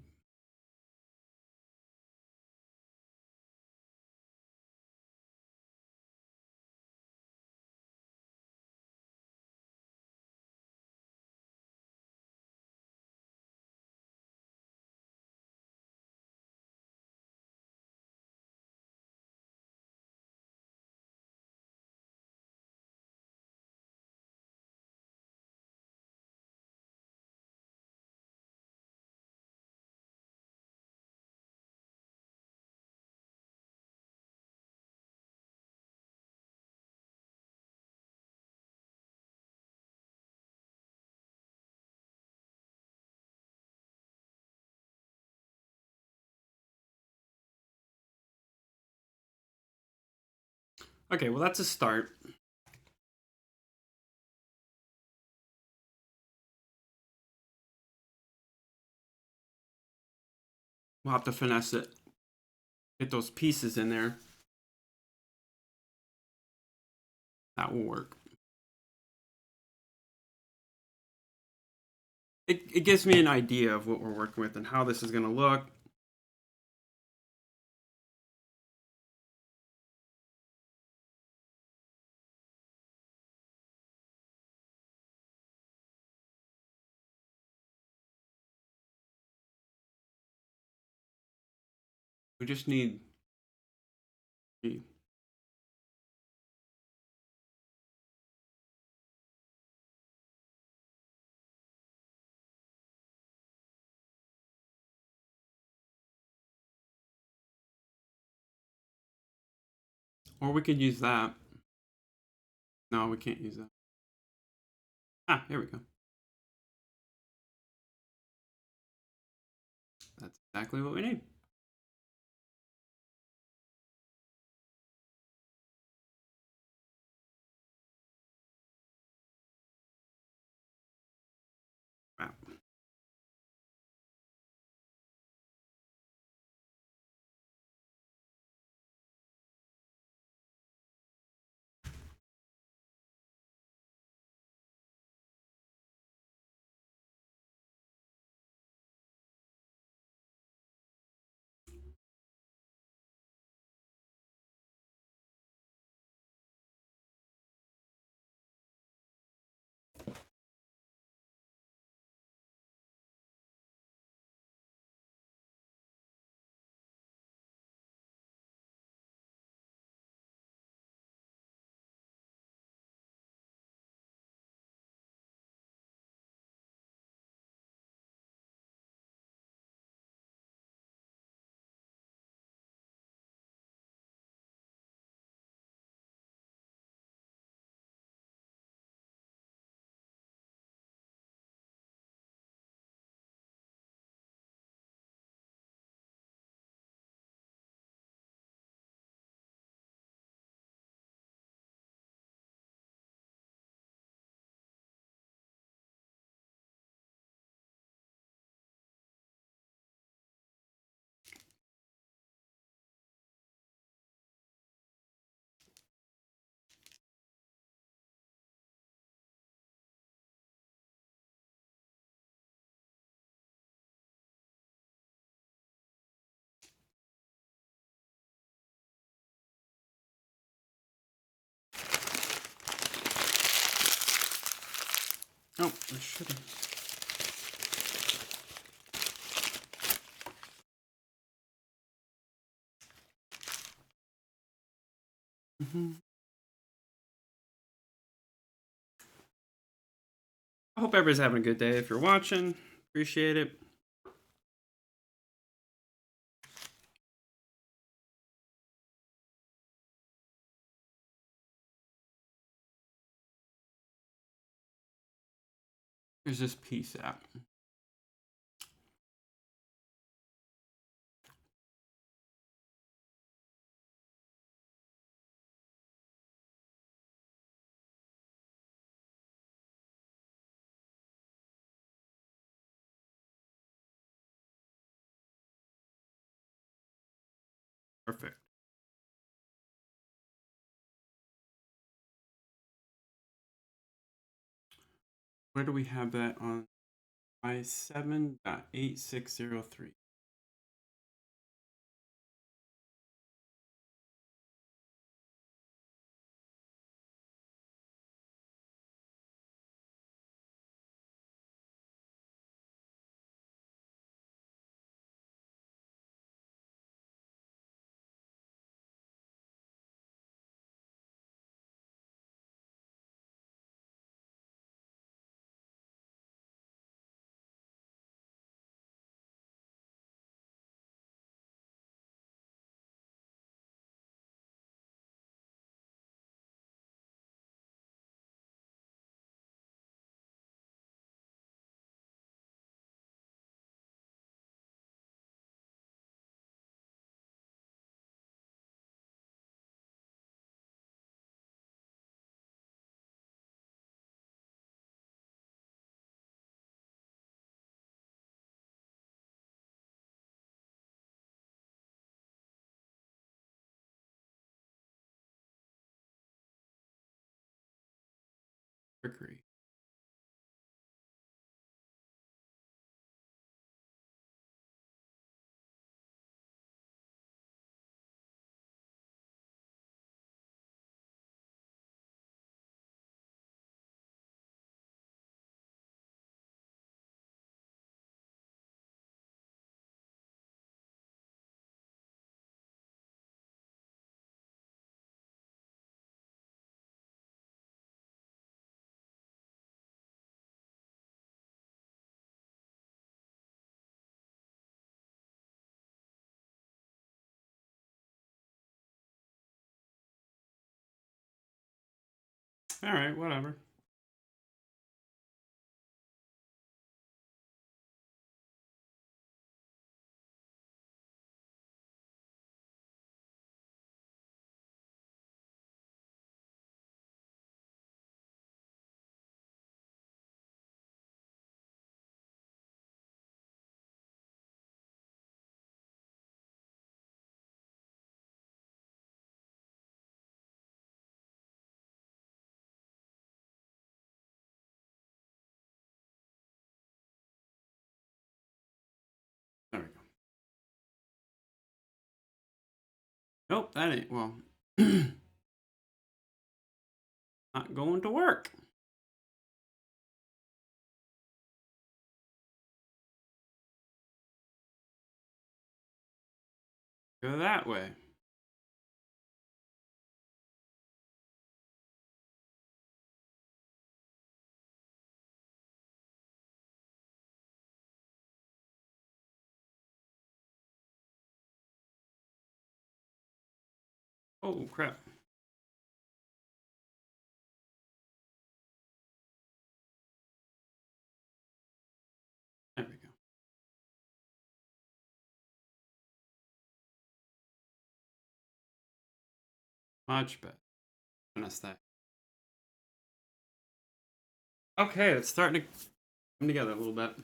Okay, well that's a start. We'll have to finesse it. Get those pieces in there. That will work. It gives me an idea of what we're working with and how this is going to look. We just need. Or we could use that. No, we can't use that. Ah, here we go. That's exactly what we need. Wow. Oh, I should have. hope everybody's having a good day. If you're watching, appreciate it. Here's this piece out. Perfect. Where do we have that on I7.8603? Agree. All right, whatever. There we go. Nope, that ain't, well, not going to work. Go that way. Oh, crap. There we go. Much better. Finesse that. Okay, it's starting to come together a little bit.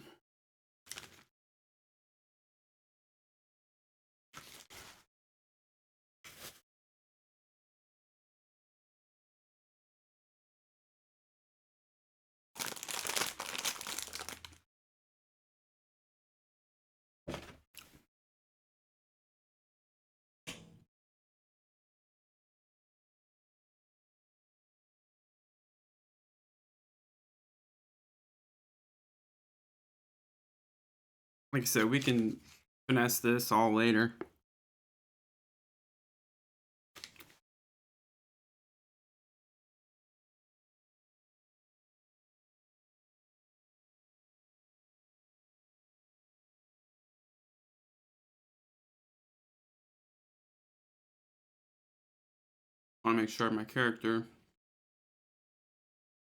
Like I said, we can finesse this all later. I want to make sure my character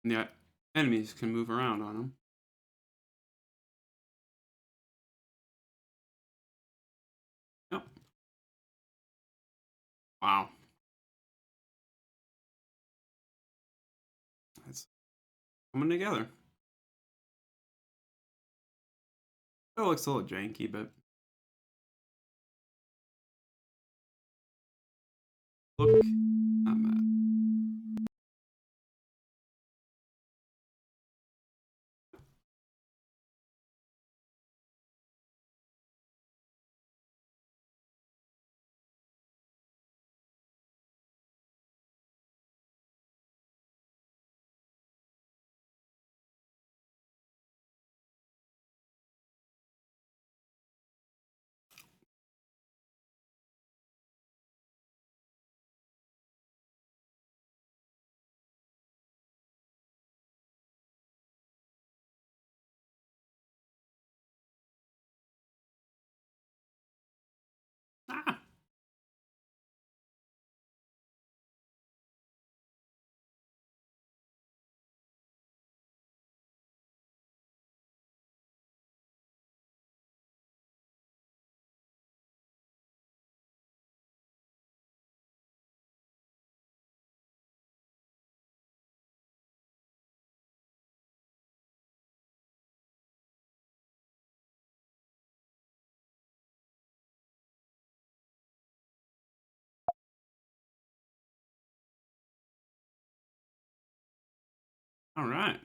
and the enemies can move around on them. Yep. Wow. That's coming together. It looks a little janky, but look not bad. Ah, all right.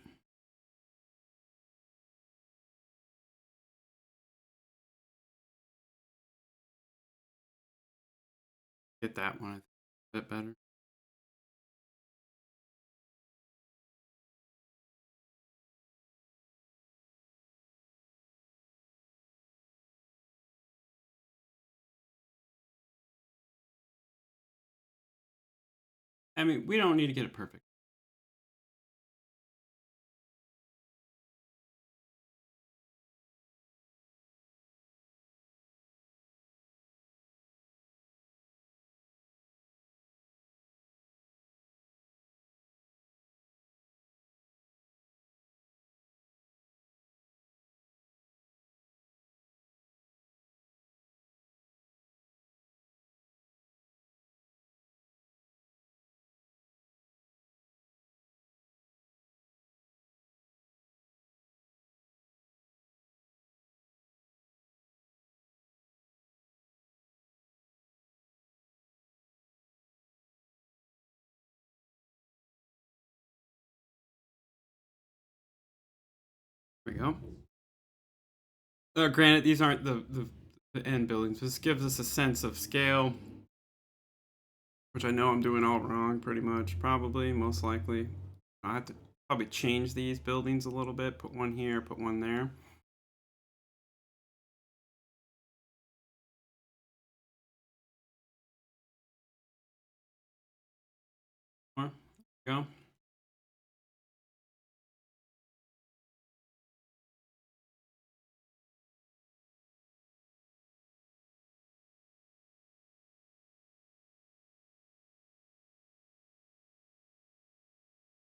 Get that one a bit better. I mean, we don't need to get it perfect. There we go. Granted, these aren't the end buildings. This gives us a sense of scale, which I know I'm doing all wrong, pretty much. Probably, most likely. I have to probably change these buildings a little bit. Put one here, put one there. There we go.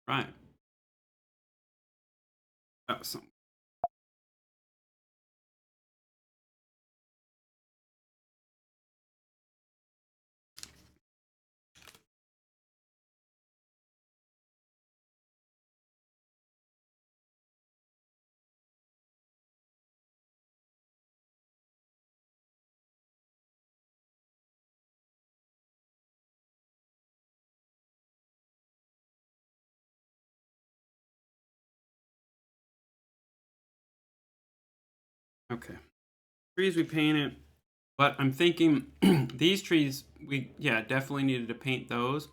Right. That was something. Okay. Trees we painted, but I'm thinking these trees we definitely needed to paint those.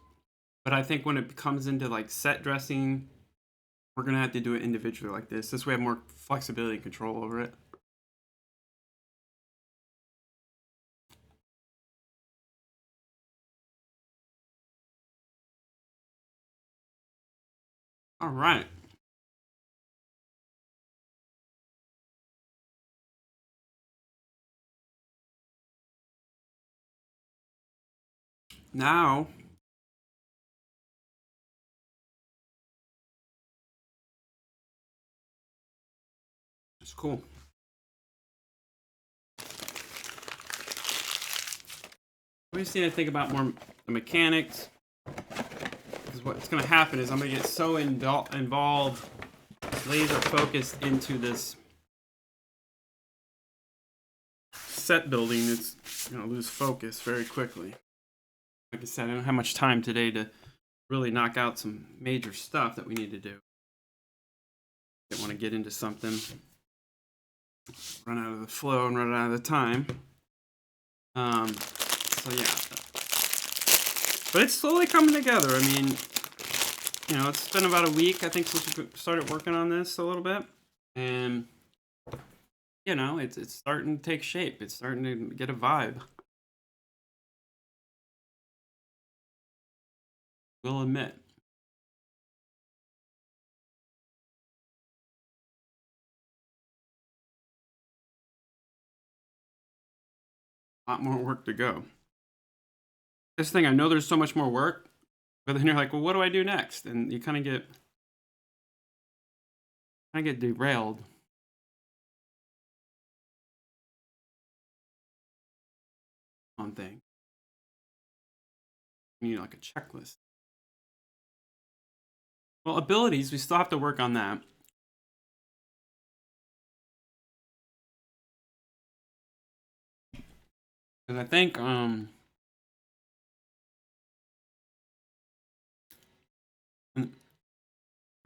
But I think when it comes into like set dressing, we're gonna have to do it individually like this. This way, we have more flexibility and control over it. All right. Now It's cool. We just need to think about more the mechanics. Because what's going to happen is I'm going to get so involved, laser focused into this set building, it's going to lose focus very quickly. Like I said, I don't have much time today to really knock out some major stuff that we need to do. I want to get into something, run out of the flow and run out of the time. So yeah, but it's slowly coming together. I mean, it's been about a week, I think, since we started working on this a little bit, and it's starting to take shape. It's starting to get a vibe. We'll admit. A lot more work to go. This thing, I know there's so much more work, but then you're like, well, what do I do next? And you kind of get derailed. On things. You need like a checklist. Well, abilities, we still have to work on that. And I think a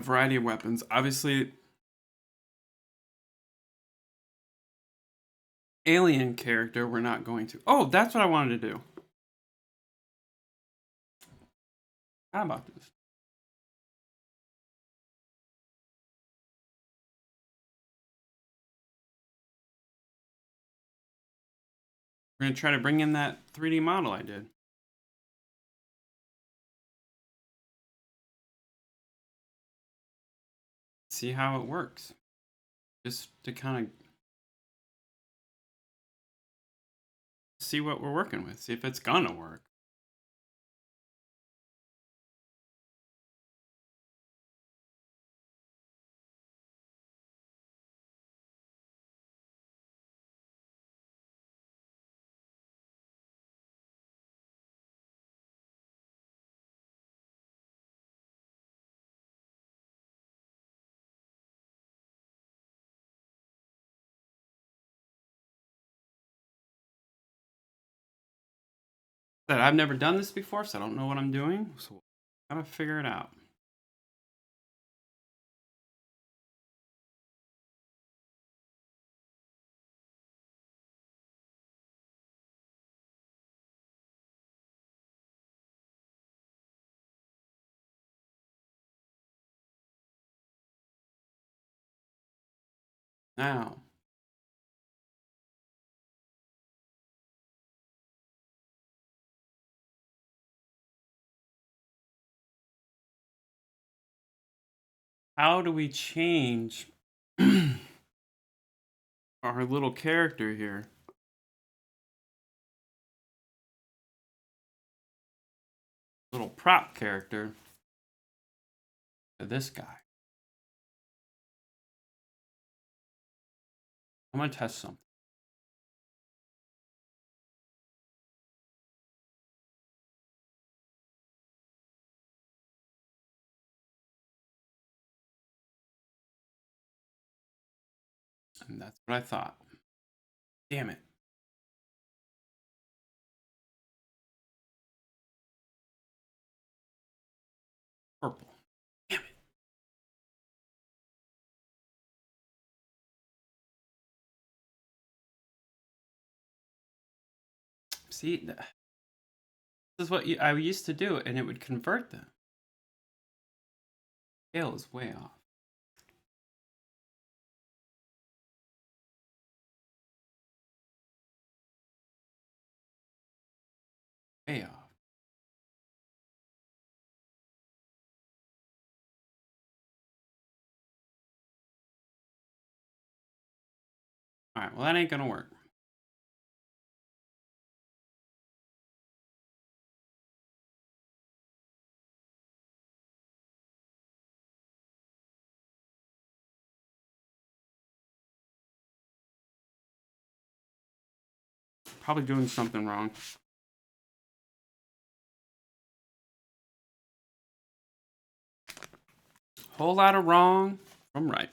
variety of weapons. Obviously, alien character, we're not going to. Oh, that's what I wanted to do. How about this? We're going to try to bring in that 3D model I did. See how it works. Just to kind of see what we're working with. See if it's gonna work. That I've never done this before, so I don't know what I'm doing. So gotta figure it out. Now, how do we change our little character here? Little prop character to this guy. I'm gonna test something. And that's what I thought. Damn it. Purple. Damn it. See, this is what I used to do, and it would convert them. Scale is way off. Way off. All right, well, that ain't gonna work. Probably doing something wrong. Whole lot of wrong from right.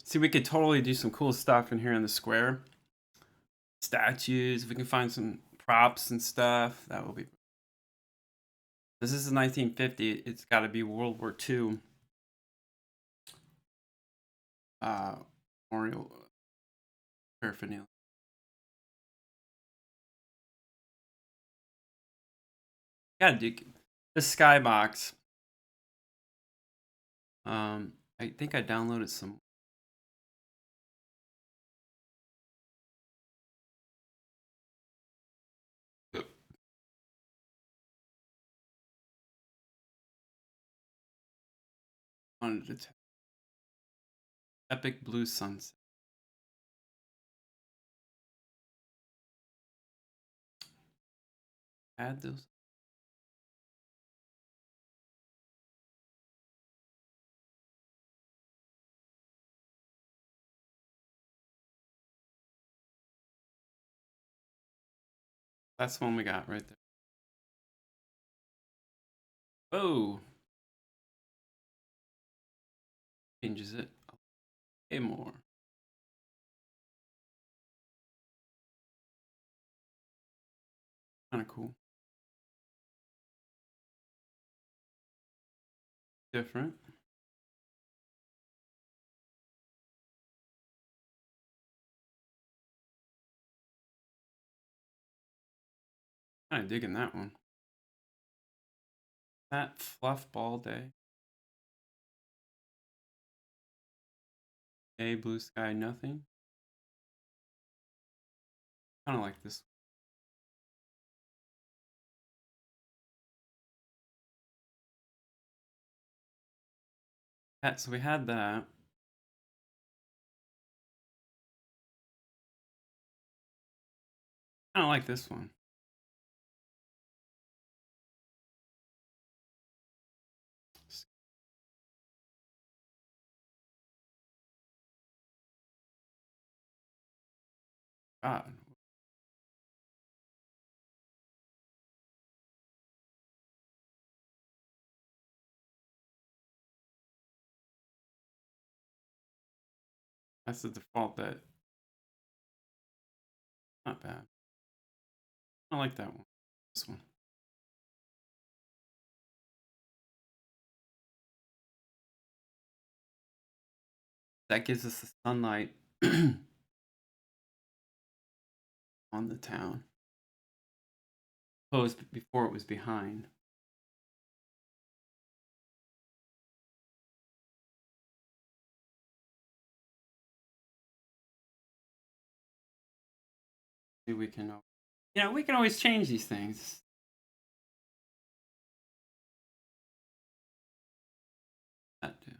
See, we could totally do some cool stuff in here in the square. Statues. If we can find some props and stuff, that will be. This is the 1950. It's got to be World War II. Memorial paraphernalia. Gotta do the skybox. I think I downloaded some. Wanted to Epic Blue Sunset. Add those. That's the one we got right there. Oh, changes it. Okay, more. Kind of cool. Different. Kind of digging that one. That fluff ball day. A blue sky, nothing. Kind of like this. So we had that. Kind of like this one. God. That's the default that. Not bad. I like that one. This one. That gives us the sunlight on the town. Posed before it was behind. Maybe we can, we can always change these things. That too.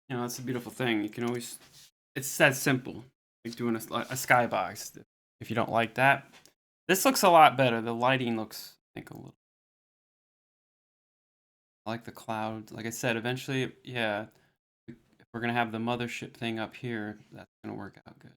That's a beautiful thing. You can always, it's that simple. Like doing a skybox. If you don't like that, this looks a lot better. The lighting looks, I think, a little. I like the clouds. Like I said, eventually, yeah, if we're gonna have the mothership thing up here, that's gonna work out good.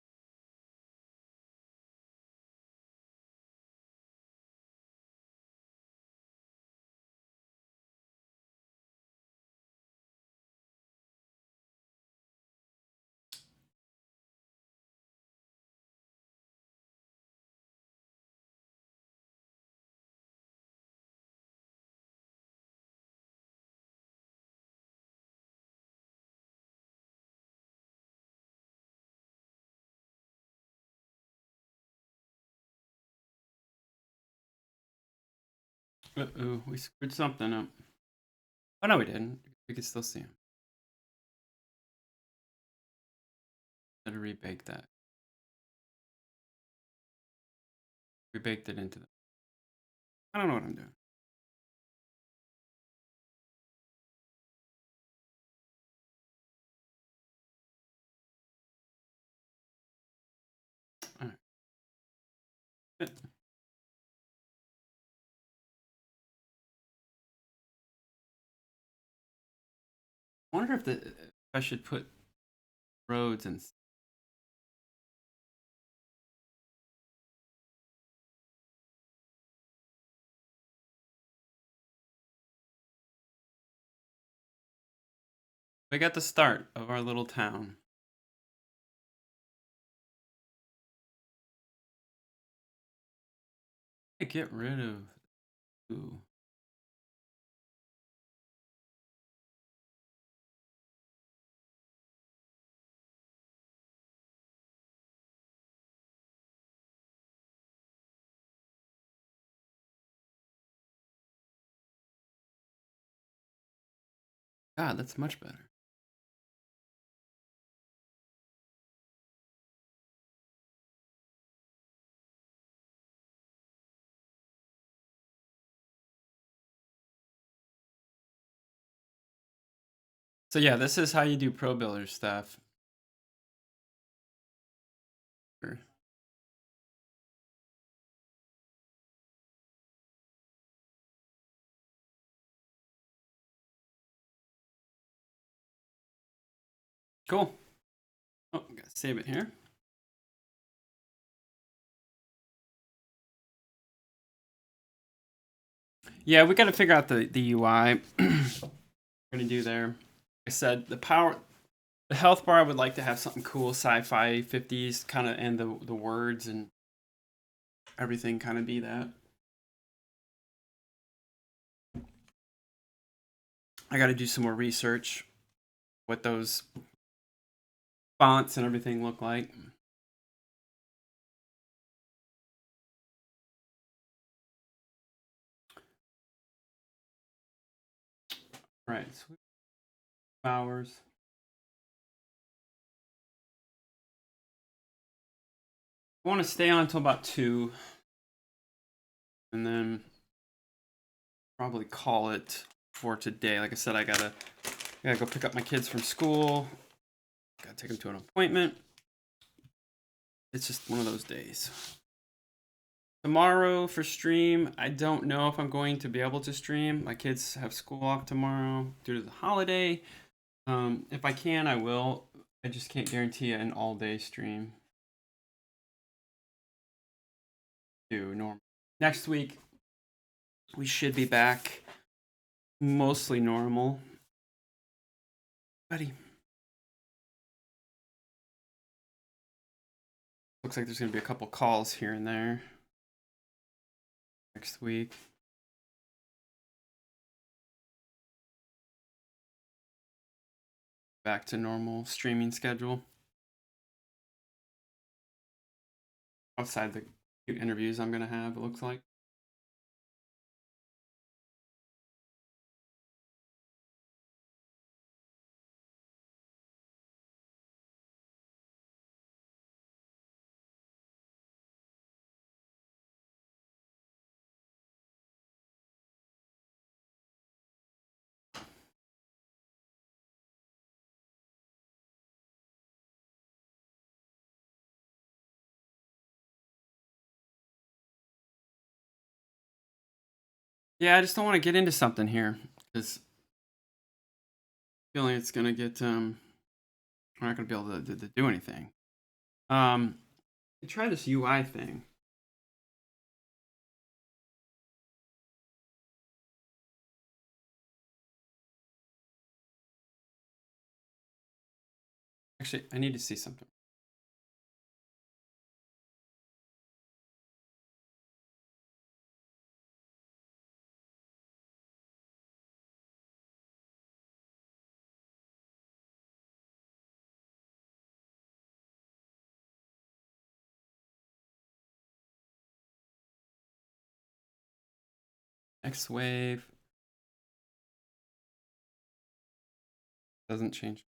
Uh-oh, we screwed something up. Oh no, we didn't. We can still see him. Gotta rebake that. We baked it into the. I don't know what I'm doing. I wonder if I should put roads and we got the start of our little town. Get rid of. Ooh. God, that's much better. So yeah, this is how you do pro builder stuff. Sure. Cool. Oh, gotta save it here. Yeah, we got to figure out the UI. We're gonna do there. Like I said, the health bar. I would like to have something cool, sci-fi 50s kind of, and the words and everything kind of be that. I got to do some more research what those fonts and everything look like. Right, hours. I want to stay on until about 2, and then probably call it for today. Like I said, I gotta go pick up my kids from school. Gotta take them to an appointment. It's just one of those days. Tomorrow for stream, I don't know if I'm going to be able to stream. My kids have school off tomorrow due to the holiday. If I can, I will. I just can't guarantee an all-day stream. Do normal. Next week, we should be back mostly normal. Buddy. Looks like there's going to be a couple calls here and there next week. Back to normal streaming schedule. Outside the interviews I'm going to have, it looks like. Yeah, I just don't want to get into something here because feeling it's going to get we're not going to be able to do anything. Try this UI thing. Actually, I need to see something. X wave doesn't change.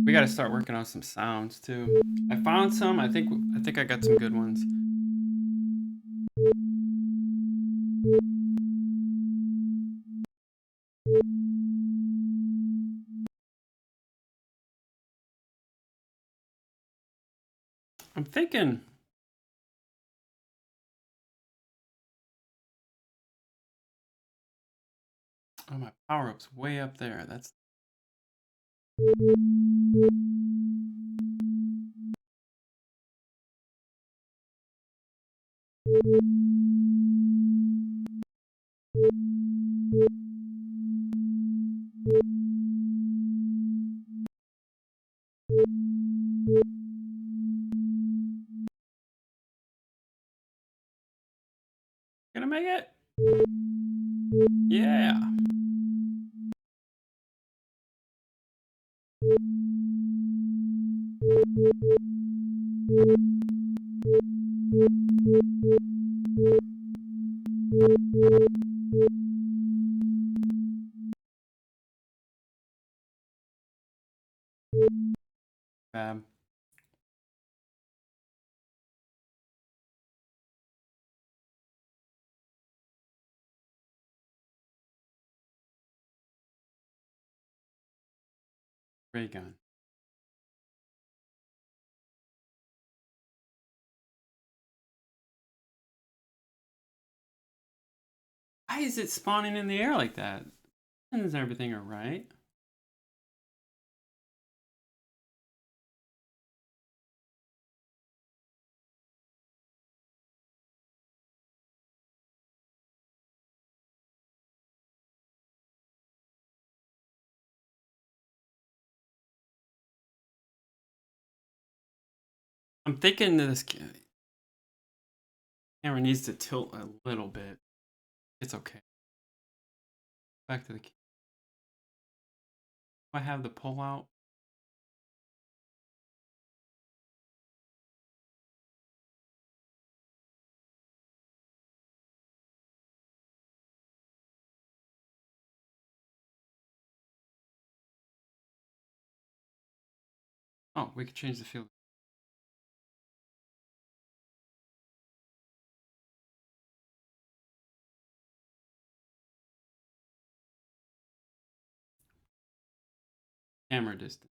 We got to start working on some sounds too. I found some. I think I got some good ones. I'm thinking. Oh, my power up's way up there. That's gonna make it. Yeah. Fab. Ray gun. Why is it spawning in the air like that? Is everything alright? I'm thinking that this camera needs to tilt a little bit. It's okay. Back to the camera. I have the pull out. Oh, we can change the field. Camera distance.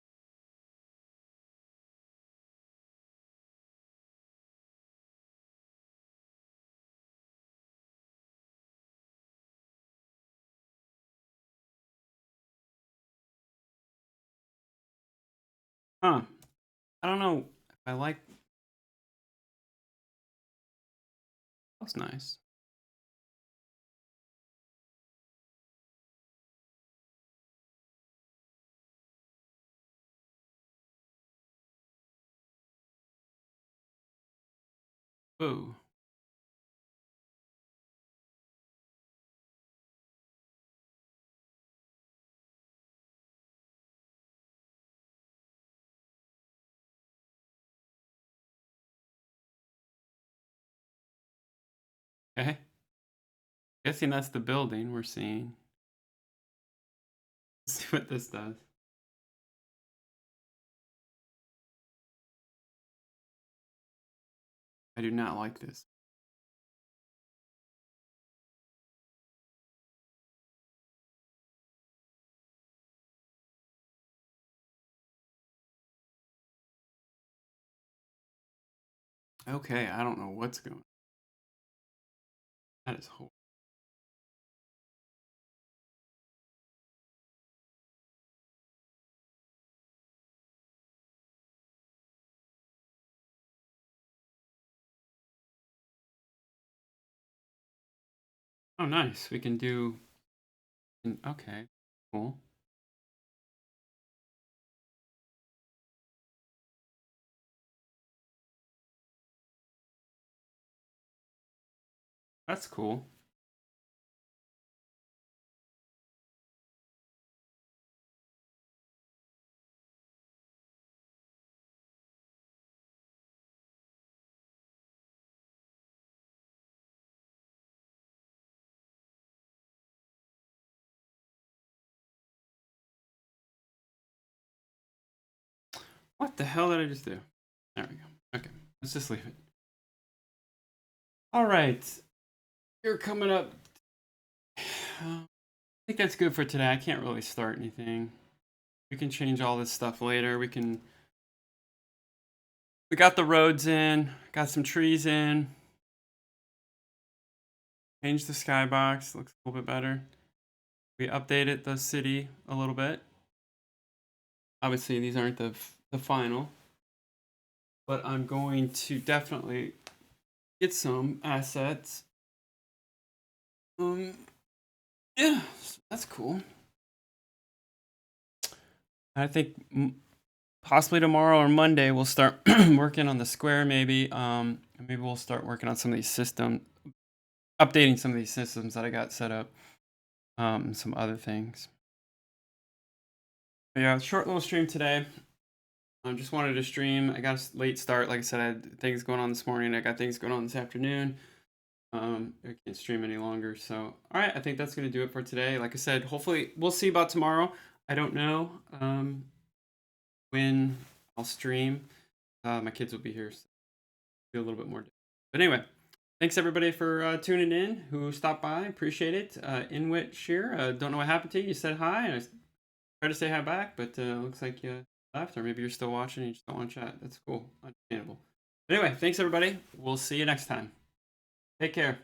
Huh. I don't know if I like. That's nice. Ooh. Okay. Guessing that's the building we're seeing. Let's see what this does. I do not like this. Okay, I don't know what's going on. That is horrible. Oh, nice. We can do. Okay, cool. That's cool. What the hell did I just do? There we go. Okay, let's just leave it. All right, you're coming up. I think that's good for today. I can't really start anything. We can change all this stuff later. We got the roads in, got some trees in. Change the skybox, looks a little bit better. We updated the city a little bit. Obviously, these aren't the final, but I'm going to definitely get some assets. Yeah, that's cool. I think possibly tomorrow or Monday we'll start working on the square. Maybe maybe we'll start working on some of these updating some of these systems that I got set up. And some other things. But yeah, short little stream today. I just wanted to stream. I got a late start. Like I said, I had things going on this morning. I got things going on this afternoon. I can't stream any longer. So, all right, I think that's going to do it for today. Like I said, hopefully we'll see about tomorrow. I don't know when I'll stream. My kids will be here, so it'll be a little bit more. But anyway, thanks everybody for tuning in. Who stopped by? Appreciate it. Inwit Shear. Don't know what happened to you. You said hi, and I tried to say hi back, but looks like you left, or maybe you're still watching and you just don't want to chat. That's cool. Understandable. But anyway, thanks everybody. We'll see you next time. Take care.